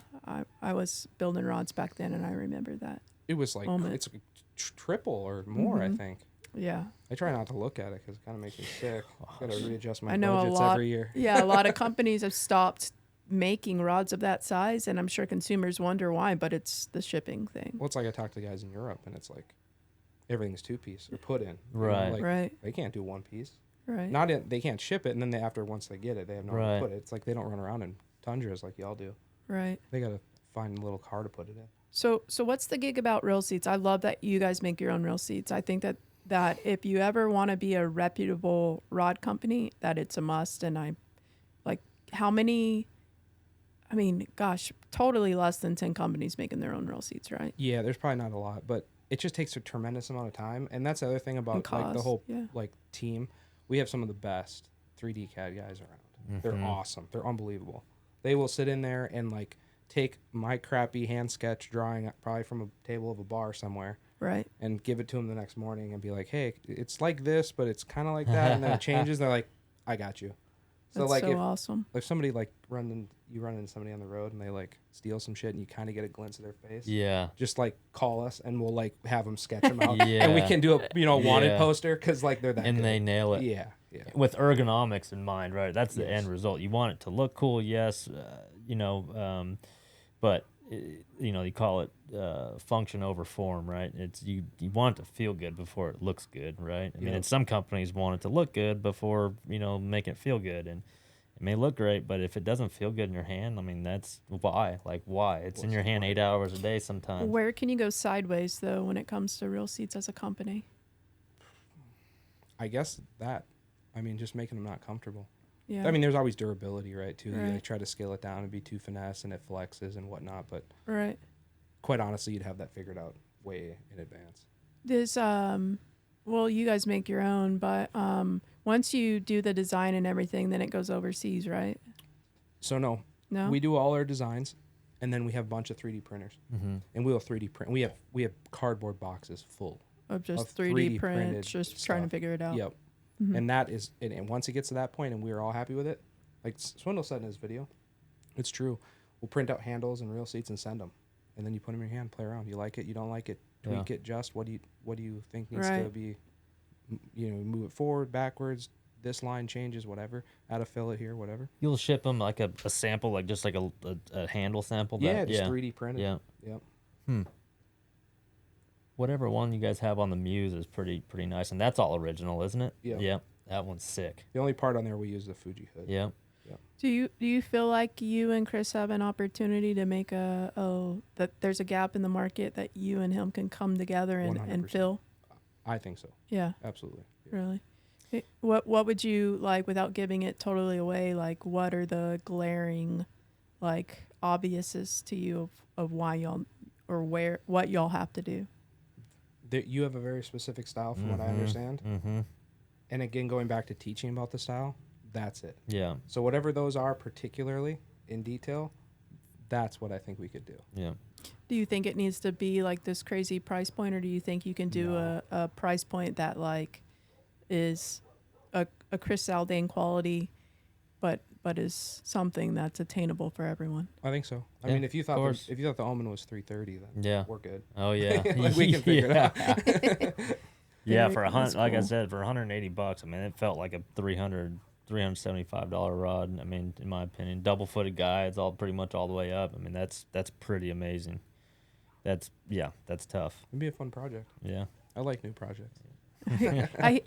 I was building rods back then, and I remember that. It was like Moment. it's like triple or more, I Mhm. think. Yeah. I try not to look at it because it kind of makes me sick. Got to readjust my I know a budgets lot. every year. Yeah, a lot of companies have stopped making rods of that size, and I'm sure consumers wonder why, but it's the shipping thing. Well, it's like I talk to guys in Europe, and it's like everything's two piece or put in. Right. Like, Right. They can't do one piece. Right. They can't ship it, and then once they get it, they have nowhere Right. to put it. It's like they don't run around in tundras like y'all do. Right. They gotta find a little car to put it in. So what's the gig about reel seats? I love that you guys make your own reel seats. I think that if you ever want to be a reputable rod company, that it's a must. And I like how many, I mean, gosh, totally less than 10 companies making their own reel seats, right? Yeah, there's probably not a lot, but it just takes a tremendous amount of time, and that's the other thing about And like the cost, whole yeah. like team. We have some of the best 3D CAD guys around. They're awesome. They're unbelievable. They will sit in there and like take my crappy hand sketch drawing probably from a table of a bar somewhere Right. and give it to them the next morning and be like, hey, it's like this, but it's kind of like that. And then it changes. And they're like, I got you. So That's like so awesome. if somebody like you run into somebody on the road and they like steal some shit and you kind of get a glimpse of their face. Yeah. Just like call us and we'll like have them sketch them out. And we Yeah. can do a wanted Yeah. poster because like they're that And good. they nail it. Yeah. Yeah. With ergonomics in mind, right? That's the Yes. end result. You want it to look cool, yes, but you call it function over form, right? It's you want it to feel good before it looks good, right? I mean, Yep. and some companies want it to look good before making it feel good, and it may look great, but if it doesn't feel good in your hand, I mean, that's why. Like, why? It's in What's your the hand point? 8 hours a day sometimes. Where can you go sideways, though, when it comes to reel seats as a company? I guess just making them not comfortable. Yeah. I mean, there's always durability, right? Too. You Right. like, try to scale it down and be too finesse and it flexes and whatnot. But Right. quite honestly, you'd have that figured out way in advance. This, well, you guys make your own, but once you do the design and everything, then it goes overseas, right? So no, No. we do all our designs, and then we have a bunch of 3D printers, and we'll 3D print. We have cardboard boxes full Of just of 3D, 3D printed prints, just trying to stuff. figure it out. Yep. And that is, and once it gets to that point, and we're all happy with it, like Swindle said in his video, it's true. We'll print out handles and reel seats and send them, and then you put them in your hand, play around. You like it, you don't like it, tweak it. Just what do you think needs to be, move it forward, backwards. This line changes, whatever. Add a fillet here, whatever. You'll ship them like a sample, like just like a handle sample. Yeah, just 3D printed. Yeah. Yep. Whatever one you guys have on the Muse is pretty nice, and that's all original, isn't it? Yeah. Yep. That one's sick. The only part on there we use the Fuji hood. Yep. Do you feel like you and Chris have an opportunity to make that there's a gap in the market that you and him can come together and 100%. fill? I think so. Yeah. Absolutely. Yeah. Really. What would you like, without giving it totally away? Like, what are the glaring, like, obviouses to you of why y'all, or what y'all have to do? You have a very specific style, from what I understand. Mm-hmm. And again, going back to teaching about the style, that's it. Yeah. So whatever those are, particularly in detail, that's what I think we could do. Yeah. Do you think it needs to be like this crazy price point, or do you think you can do a price point that like is a Chris Zaldain quality, but is something that's attainable for everyone? I think so. I Yeah, mean, if you thought course. the Omen was 330, then Yeah. we're good. Oh yeah. Like, we can figure it out. Yeah, Very- for that's like I cool. said, for $180, I mean, it felt like a $375 rod. I mean, in my opinion, double-footed guides, all pretty much all the way up. I mean, that's pretty amazing. That's tough. It'd be a fun project. Yeah. I like new projects.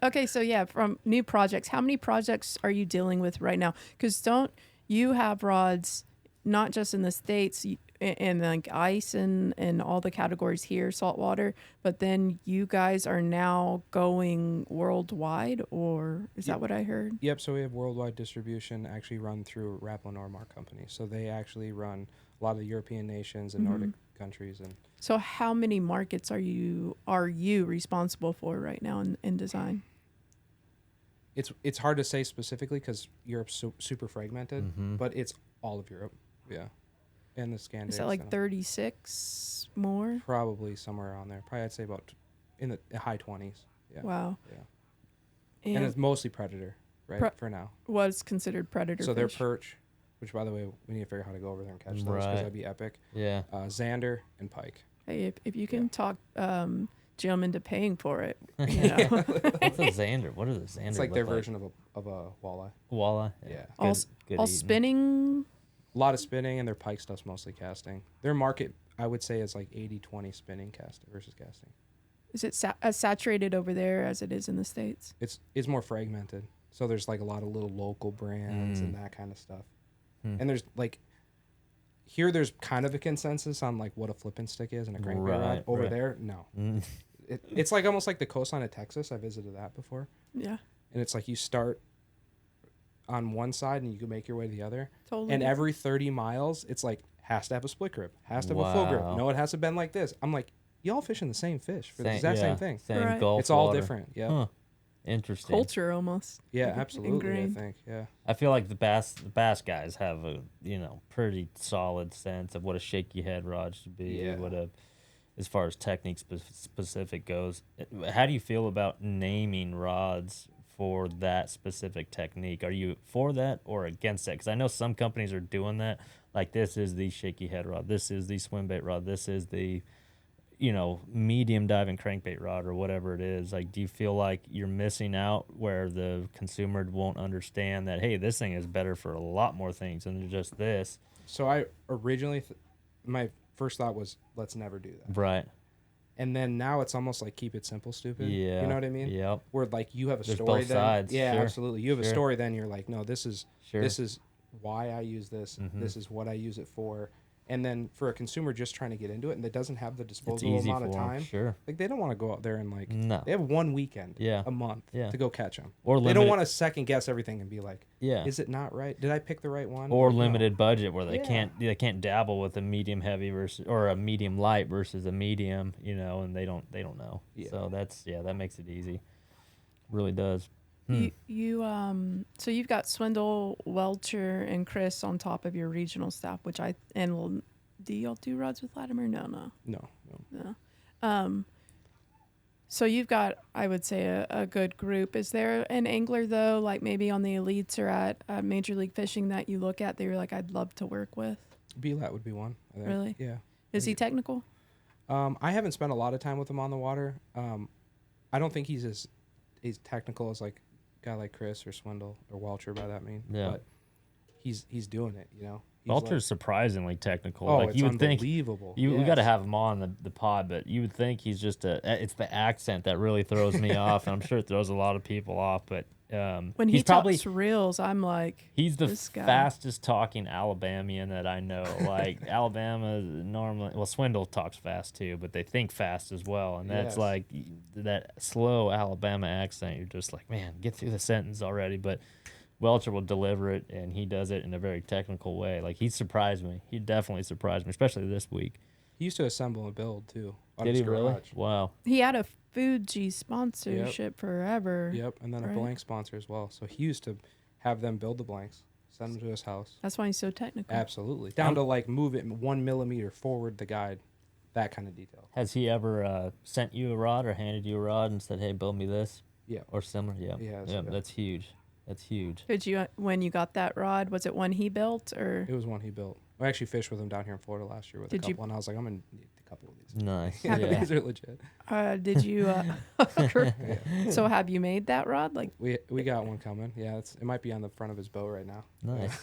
Okay, so yeah, from new projects, how many projects are you dealing with right now? Because don't you have rods not just in the States and like ice and all the categories here, saltwater, but then you guys are now going worldwide, or is that what I heard? Yep, so we have worldwide distribution actually run through Rapala Normark company. So they actually run a lot of the European nations and Nordic countries. And So how many markets are you responsible for right now in design? it's hard to say specifically because Europe's super fragmented, but it's all of Europe. Yeah. And the Scandinavian. Is that like 36 more? Probably somewhere around there. Probably I'd say about in the high 20s. Yeah. Wow. Yeah. And it's mostly predator, right? For now. What's considered predator So they're fish? perch, which by the way, we need to figure out how to go over there and catch those because Right. that'd be epic. Yeah. Xander and pike. Hey, if you can talk Jim into paying for it, you know. What's a Xander? What is a Xander? It's like look their version of a walleye. Walleye. Yeah. all Good all eating. spinning. A lot of spinning, and their pike stuff's mostly casting. Their market, I would say, is like 80-20 spinning casting versus casting. Is it as saturated over there as it is in the States? It's more fragmented. So there's like a lot of little local brands and that kind of stuff. And there's like here there's kind of a consensus on like what a flipping stick is and a crankbait rod. Right, Over right. there, no. It's like almost like the coastline of Texas. I visited that before. Yeah, And it's like you start on one side and you can make your way to the other. totally. And every 30 miles, it's like has to have a split grip, has to have a full grip. Wow. No, it has to bend like this. I'm like, y'all fishing the same fish for the exact same thing. Same Right. Gulf It's all water. different. Yeah. Huh. Interesting. culture almost. Yeah, absolutely. Ingrained. I think. Yeah. I feel like the bass guys have a pretty solid sense of what a shaky head rod should be. Yeah. As far as technique specific goes. How do you feel about naming rods for that specific technique? Are you for that or against that? Because I know some companies are doing that. Like this is the shaky head rod. This is the swimbait rod. This is the medium diving crankbait rod or whatever it is. Like, do you feel like you're missing out where the consumer won't understand that, hey, this thing is better for a lot more things than just this? So I originally, my first thought was, let's never do that. Right. And then now it's almost like keep it simple, stupid. Yeah. You know what I mean? Yep. Where like you have a There's story both then. sides. Yeah, Sure. absolutely. You have a Sure. story then you're like, no, this is Sure. why I use this. Mhm. This is what I use it for. And then for a consumer just trying to get into it and that doesn't have the It's disposable easy amount of for 'em. time, Sure. like they don't want to go out there and like No. they have one weekend Yeah. a month Yeah. to go catch them. Or They limited, don't want to second guess everything and be like, yeah. is it not right? Did I pick the right one? Or No. limited budget where they Yeah. can't dabble with a medium heavy versus or a medium light versus a medium, and they don't know. Yeah. So that makes it easy. Really does. So you've got Swindle, Welcher, and Chris on top of your regional staff, do y'all do rods with Latimer? No. So you've got, I would say, a good group. Is there an angler though, like maybe on the elites or at Major League Fishing that you look at that you're like, I'd love to work with? B-Lat would be one, I think. Really? Yeah. Is he technical? I haven't spent a lot of time with him on the water. I don't think he's as technical as like a guy like Chris or Swindle or Welcher by that mean. Yeah. But he's doing it, you know. Welcher's surprisingly technical. Oh, like it's you would think unbelievable. we got to have him on the pod, but you would think he's just it's the accent that really throws me off, and I'm sure it throws a lot of people off. But when he talks reels, I'm like, he's the this guy. fastest talking Alabamian that I know. Like Alabama normally, well, Swindle talks fast too, but they think fast as well, and that's like that slow Alabama accent. You're just like, man, get through the sentence already. But Welcher will deliver it, and he does it in a very technical way. Like, he surprised me. He definitely surprised me, especially this week. He used to assemble and build, too. Did he really? Wow. He had a Fuji sponsorship forever. Yep, and then a blank sponsor as well. So he used to have them build the blanks, send them to his house. That's why he's so technical. Absolutely. Down to, like, move it 1 millimeter forward the guide, that kind of detail. Has he ever sent you a rod or handed you a rod and said, hey, build me this? Yeah. Or similar? Yeah. Yeah, that's huge. That's huge. Did you, when you got that rod, was it one he built or? It was one he built. I actually fished with him down here in Florida last year with a couple, and I was like, I'm going to need a couple of these. Nice. Yeah. These are legit. Did you? So have you made that rod? Like we got one coming. Yeah, it might be on the front of his boat right now. Nice.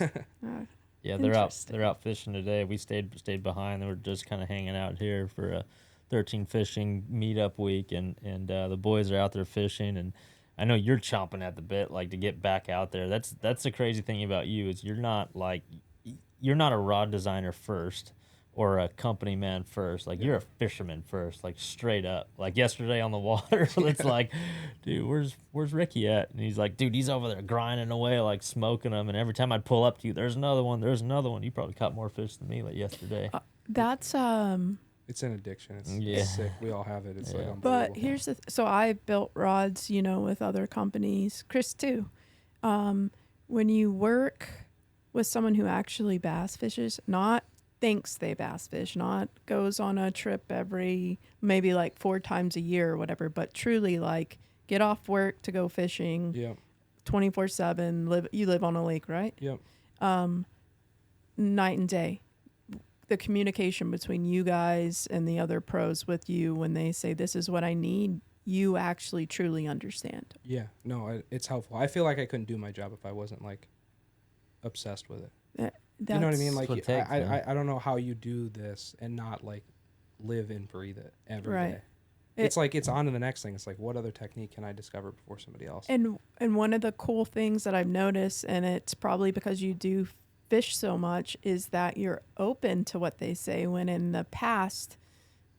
Yeah, they're out fishing today. We stayed behind. They were just kind of hanging out here for a 13 fishing meetup week, and the boys are out there fishing, and I know you're chomping at the bit, like, to get back out there. That's the crazy thing about you is you're not a rod designer first or a company man first. Like, you're a fisherman first, like, straight up. Like, yesterday on the water, it's like, dude, where's Ricky at? And he's like, dude, he's over there grinding away, like, smoking them. And every time I'd pull up to you, there's another one. You probably caught more fish than me, like, yesterday. That's It's an addiction. It's sick. We all have it. It's like unbelievable. But here's so I've built rods, with other companies. Chris too. When you work with someone who actually bass fishes, not thinks they bass fish, not goes on a trip every maybe like 4 times a year or whatever, but truly like get off work to go fishing. Yeah. 24/7. You live on a lake, right? Yep. Night and day. The communication between you guys and the other pros with you when they say this is what I need, you actually truly understand. Yeah, no, it's helpful. I feel like I couldn't do my job if I wasn't like obsessed with it. You know what I mean? Like, I don't know how you do this and not like live and breathe it every day. It's like it's on to the next thing. It's like, what other technique can I discover before somebody else? And one of the cool things that I've noticed, and it's probably because you do fish so much, is that you're open to what they say, when in the past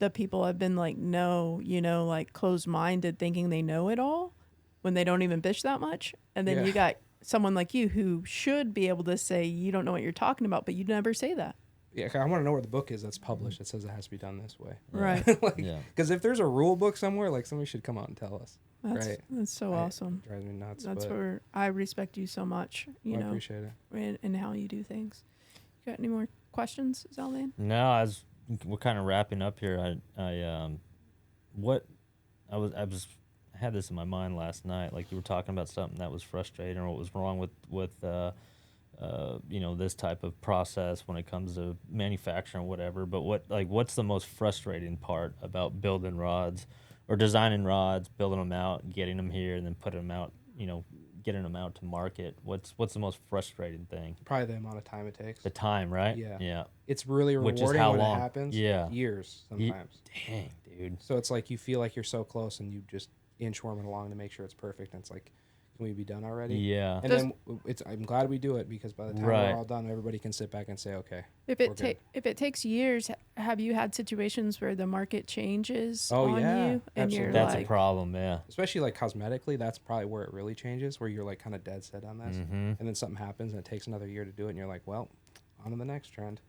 the people have been like, no, like closed-minded, thinking they know it all when they don't even fish that much. And then you got someone like you who should be able to say you don't know what you're talking about, but you never say that. Yeah, I want to know where the book is that's published. It says it has to be done this way. Right. Because if there's a rule book somewhere, like, somebody should come out and tell us. That's so awesome. It drives me nuts. That's where I respect you so much. I appreciate it. And how you do things. You got any more questions, Zaldain? No, we're kind of wrapping up here. I had this in my mind last night. Like, you were talking about something that was frustrating or what was wrong with this type of process when it comes to manufacturing or whatever. But what's the most frustrating part about building rods or designing rods, building them out, getting them here, and then putting them out, getting them out to market? What's the most frustrating thing? Probably the amount of time it takes. The time, right? Yeah. It's really rewarding when it happens. Yeah. Years sometimes. Dang, dude. So it's like you feel like you're so close and you just inchworm it along to make sure it's perfect. And it's like, can we be done already? Yeah. And then I'm glad we do it, because by the time we're all done, everybody can sit back and say, okay. If it takes years, have you had situations where the market changes on you? And absolutely. That's a problem, yeah. Especially like cosmetically, that's probably where it really changes, where you're like kind of dead set on this. Mm-hmm. And then something happens and it takes another year to do it, and you're like, well, on to the next trend.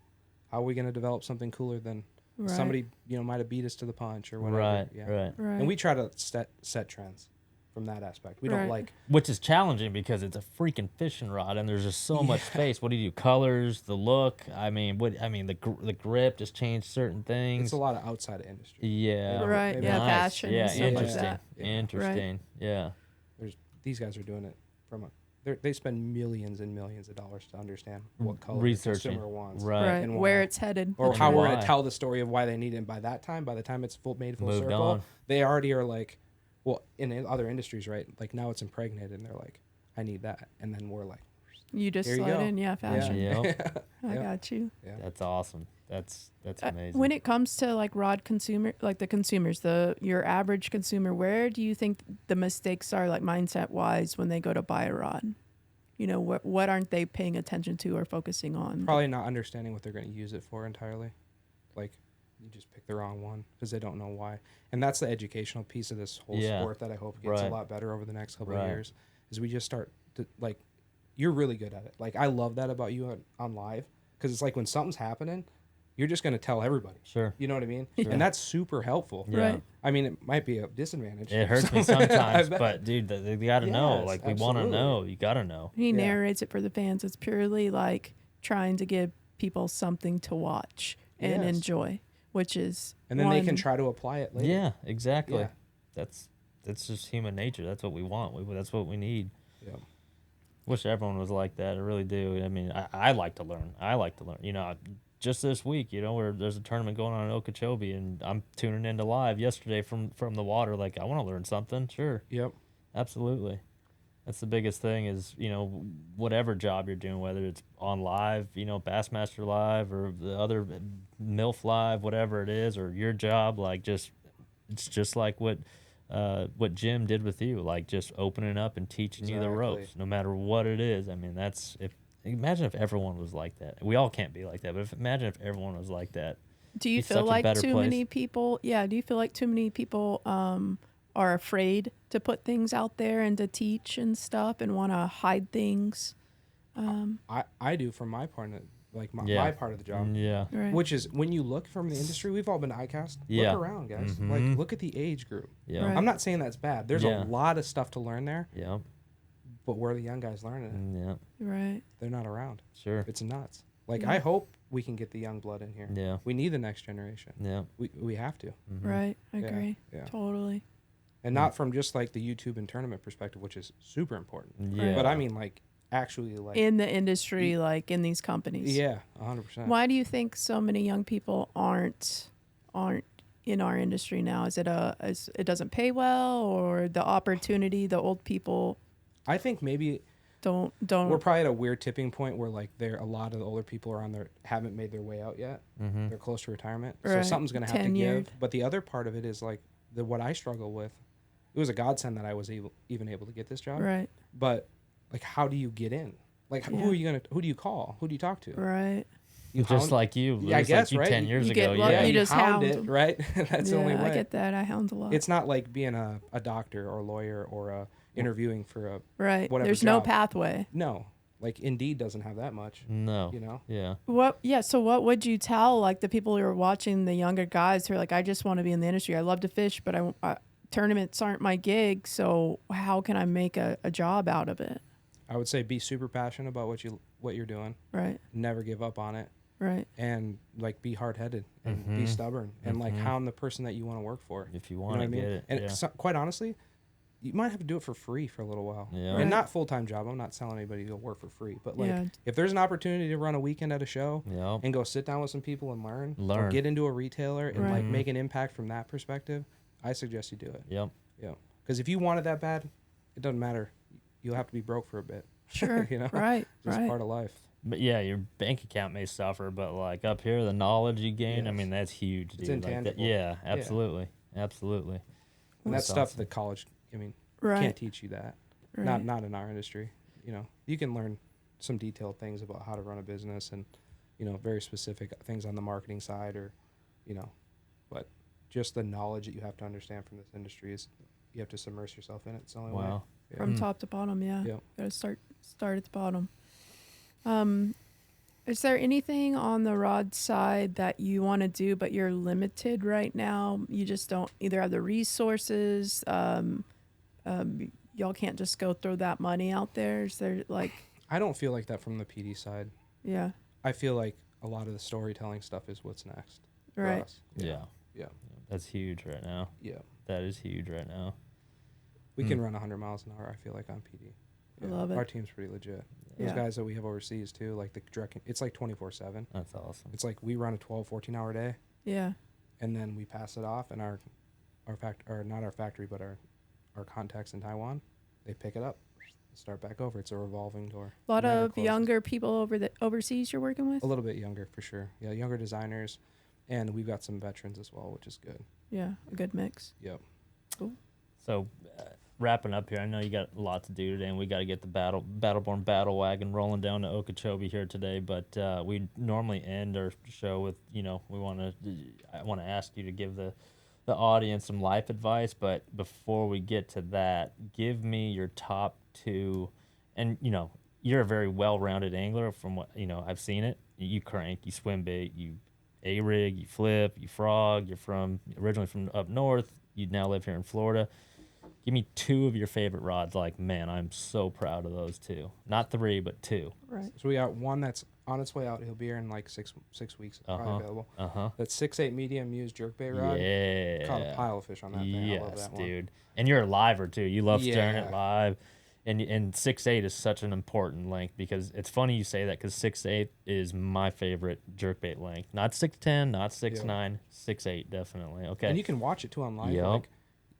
How are we going to develop something cooler than somebody might have beat us to the punch or whatever? Right. And we try to set trends. from that aspect. We don't Right. like. Which is challenging because it's a freaking fishing rod and there's just so much space. What do you do? Colors, the look. The grip just changed certain things. It's a lot of outside of industry. Yeah. Right. Maybe Yeah. Nice. Fashion. Yeah. And stuff like Interesting. that. Yeah. Interesting. Yeah. These guys are doing it from they spend millions and millions of dollars to understand what color the Researching. consumer wants. Right. Right. And Where why. it's headed. Or And how we're going why. to tell the story of why they need it. And by the time it's made full Moved circle, on. they already are like, well, in other industries, right? Like now it's impregnated and they're like, I need that. And then we're like, You just Here you slide go. in. Yeah. Fashion. Yep. I Yeah. got you. yeah. That's awesome. That's amazing. When it comes to like rod consumer, like the consumers, your average consumer, where do you think the mistakes are, like mindset wise, when they go to buy a rod? You know, what aren't they paying attention to or focusing on? Probably not understanding what they're going to use it for entirely. Like, you just pick the wrong one because they don't know why. And that's the educational piece of this whole Yeah. sport that I hope gets a Right. lot better over the next couple Right. of years. Is we just start to, like, you're really good at it. Like, I love that about you on live because it's like when something's happening, you're just going to tell everybody. Sure. You know what I mean? Sure. And that's super helpful. Yeah. Right. I mean, it might be a disadvantage. It hurts me I sometimes, bet. but dude, they gotta know. Yes, Like we want to absolutely. know. You gotta know. He Yeah. narrates it for the fans. It's purely like trying to give people something to watch and Yes. enjoy, which is And then they can one- try to apply it later. Yeah, exactly. Yeah. That's just human nature. That's what we want. That's what we need. Yeah. Wish everyone was like that. I really do. I mean, I like to learn. You know, just this week, you know, where there's a tournament going on in Okeechobee, and I'm tuning into live yesterday from the water. Like, I want to learn something. Sure, Yep. absolutely. That's the biggest thing is, you know, whatever job you're doing, whether it's on live, you know, Bassmaster live or the other MILF live, whatever it is, or your job, like it's just like what Jim did with you, like just opening up and teaching you the ropes, Exactly. no matter what it is. I mean, imagine if everyone was like that. We all can't be like that, but imagine if everyone was like that. Do you It's feel such a like better too place. many people? Yeah. Do you feel like too many people are afraid to put things out there and to teach and stuff and want to hide things? I do from my part of my Yeah. my part of the job. Yeah. Right. Which is when you look from the industry, we've all been to ICAST. Yeah. Look around, guys. Mhm. Like look at the age group. Yeah. Right. I'm not saying that's bad. There's Yeah. a lot of stuff to learn there, Yeah. but where are the young guys learning it? Yeah. Right. They're not around. Sure. It's nuts. Like Yeah. I hope we can get the young blood in here. Yeah. We need the next generation. Yeah. We have to. Mhm. Right. I Yeah, agree. yeah. Totally. And not from just like the YouTube and tournament perspective, which is super important. Yeah. But I mean like actually like In the industry, like in these companies. yeah, 100%. Why do you think so many young people aren't in our industry now? Is it it doesn't pay well, or the opportunity? The old people I think maybe don't. we're probably at a weird tipping point where like a lot of the older people are haven't made their way out yet. Mhm. They're close to retirement, so Right. something's gonna have to Tenured. give. But the other part of it is like what I struggle with. It was a godsend that I was even able to get this job. Right. But like, how do you get in? Like, Yeah. who do you call? Who do you talk to? Right. You Just hound- like you. Yeah, I just guess, like you right? 10 years You ago. get lucky, Yeah. you just hound it, them. right? That's the only way. I get that. I hound a lot. It's not like being a doctor or a lawyer or interviewing for a right. whatever There's no job. pathway. no. Like Indeed doesn't have that much. No. You know. Yeah. What? Yeah. So what would you tell like the people who are watching, the younger guys who are like, I just want to be in the industry. I love to fish, but tournaments aren't my gig. So how can I make a job out of it? I would say be super passionate about what you're doing. Right. Never give up on it, Right. and like be hard headed and be Mhm. stubborn and like Mhm. hound the person that you want to work for. If you You know want what I to mean? get it. And yeah. quite honestly, you might have to do it for free for a little while. Yeah. Right. And not full time job. I'm not telling anybody to go work for free, but like Yeah. if there's an opportunity to run a weekend at a show Yeah. and go sit down with some people and learn, or Learn. get into a retailer and Right. like make an impact from that perspective, I suggest you do it. Yep. Yeah, because if you want it that bad, it doesn't matter. You'll have to be broke for a bit. Sure. You know? Right. It's just Right. part of life. But yeah, your bank account may suffer, but like up here, the knowledge you gain, I Yes. mean, that's huge, dude. It's Like that- intangible. yeah, absolutely. Absolutely. And That's that's stuff awesome. that college, I mean, Right. can't teach you that. Right. Not in our industry. You know, you can learn some detailed things about how to run a business and, you know, very specific things on the marketing side or, you know, but just the knowledge that you have to understand from this industry is you have to submerge yourself in it. It's the only way. Wow. Yeah. From Mm. top to bottom, yeah. Yeah. Got to start at the bottom. Is there anything on the rod side that you want to do, but you're limited right now? You just don't either have the resources, y'all can't just go throw that money out there? Is there like, I don't feel like that from the PD side. yeah, I feel like a lot of the storytelling stuff is what's next. For right. us. Yeah. Yeah. That's huge right now. Yeah. That is huge right now. We can run 100 miles an hour, I feel like, on PD. I love it. Our team's pretty legit. Those Yeah. guys that we have overseas, too, like the direct, it's like 24/7. That's awesome. It's like we run a 12, 14-hour day, Yeah. and then we pass it off, and our not our factory, but our contacts in Taiwan, they pick it up, start back over. It's a revolving door. A lot Never of closes. younger people overseas you're working with? A little bit younger, for sure. Yeah, younger designers, and we've got some veterans as well, which is good. Yeah, a good mix. Yep. Cool. So, wrapping up here, I know you got a lot to do today, and we got to get the Battleborn Battle Wagon rolling down to Okeechobee here today. But we normally end our show with, I want to ask you to give the audience some life advice. But before we get to that, give me your top 2, and you're a very well-rounded angler from what I've seen it. You crank, you swim bait, you A-rig, you flip, you frog. You're originally from up north. You now live here in Florida. Give me 2 of your favorite rods. Like, man, I'm so proud of those 2. Not 3, but 2. Right. So we got one that's on its way out. He'll be here in like six weeks. Probably available. That's 6'8" medium used jerkbait rod. Yeah. Caught a pile of fish on that thing. I love Yes, that one. dude. And you're a liver too. You love staring Yeah. it live. And 6'8" is such an important length because it's funny you say that because 6'8" is my favorite jerkbait length. Not 6'10", not 6'9", 6'8" definitely. Okay. And you can watch it too online. Yep. Like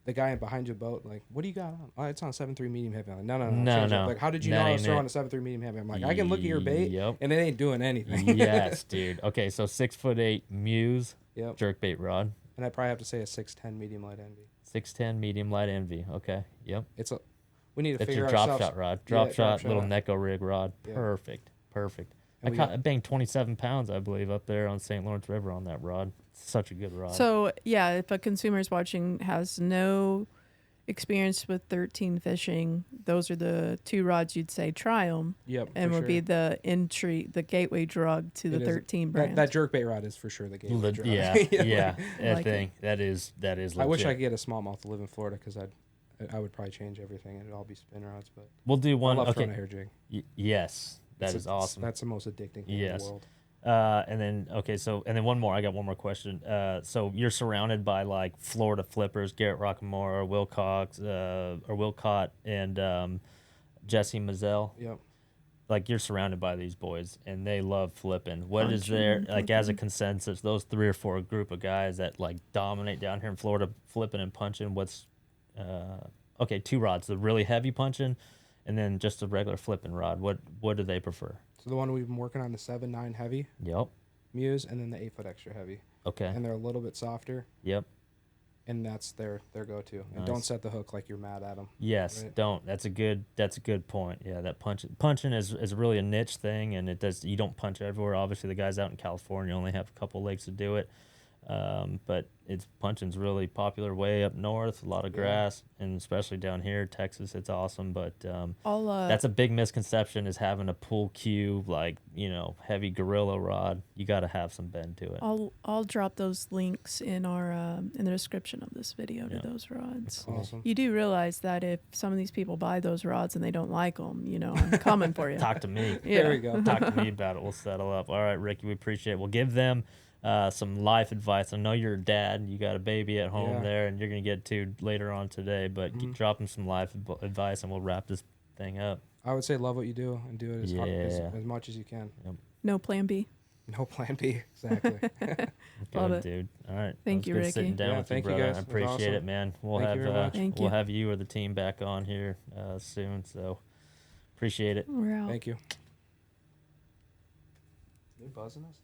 the guy behind your boat, like, what do you got on? Oh, it's on 7.3 medium heavy. I'm like, no. No, change it. no. Like, how did you That know I ain't was throwing it. a 7.3 medium heavy? I'm like, I can look at your bait, Yep. and it ain't doing anything. Yes, dude. Okay, so 6'8" Muse Yep. jerkbait rod. And I probably have to say a 6'10 medium light envy. 6'10" medium light envy. Okay. Yep. We need to That's figure your out drop ourselves. shot rod. Yeah, Drop shot, little shot. Neko rig rod. Yeah. Perfect. And I banged 27 pounds, I believe, up there on St. Lawrence River on that rod. Such a good rod. So, yeah, if a consumer's watching has no experience with 13 fishing, those are the 2 rods you'd say try them. Yep. And for would be sure. the entry, the gateway drug to the It is. 13 brand. That jerkbait rod is for sure the game. Yeah, yeah. That Like thing. That is legit. I wish I could get a smallmouth to live in Florida because I would probably change everything. It'd all be spin rods, but We'll do one. I love Okay. throwing a hair jig. Yes, that is awesome. That's the most addicting thing in Yes. the world. And then one more. I got one more question. So you're surrounded by like Florida flippers, Garrett Rockamora, Wilcott, and Jesse Mazzell. Yep. Like you're surrounded by these boys, and they love flipping. What is Punching, there like as a flipping. consensus? Those 3 or 4 group of guys that like dominate down here in Florida, flipping and punching. What's 2 rods, the really heavy punching, and then just a regular flipping rod. What do they prefer? So the one we've been working on, the 7.9 heavy Yep. Muse, and then the 8-foot extra heavy. Okay. And they're a little bit softer, Yep. and that's their go-to. And don't set the hook like you're mad at them. Yes. Right. Don't. That's a good point. Yeah. That punching is really a niche thing, and you don't punch everywhere. Obviously, the guys out in California only have a couple lakes to do it. But punching's really popular way up north, a lot of grass, and especially down here, Texas, it's awesome. But that's a big misconception is having a pull cue, like, heavy gorilla rod. You got to have some bend to it. I'll drop those links in our in the description of this video to Yeah. those rods. Awesome. You do realize that if some of these people buy those rods and they don't like them, I'm coming for you. Talk to me. Yeah. There we go. Talk to me about it. We'll settle up. All right, Ricky, we appreciate it. We'll give them some life advice. I know you're a dad. You got a baby at home Yeah. there, and you're going to get to later on today, but drop them some life advice, and we'll wrap this thing up. I would say love what you do and do it as, hard, Yeah. as much as you can. No plan B. No plan B. Exactly. Love Good, it. dude. All right. Thank That was you, good Ricky. Sitting down Yeah, with you, thank you, brother. guys. I It was appreciate awesome. it, man. We'll Thank you very much. Thank we'll you. have you or the team back on here soon. So appreciate it. We're out. Thank you. Are they buzzing us?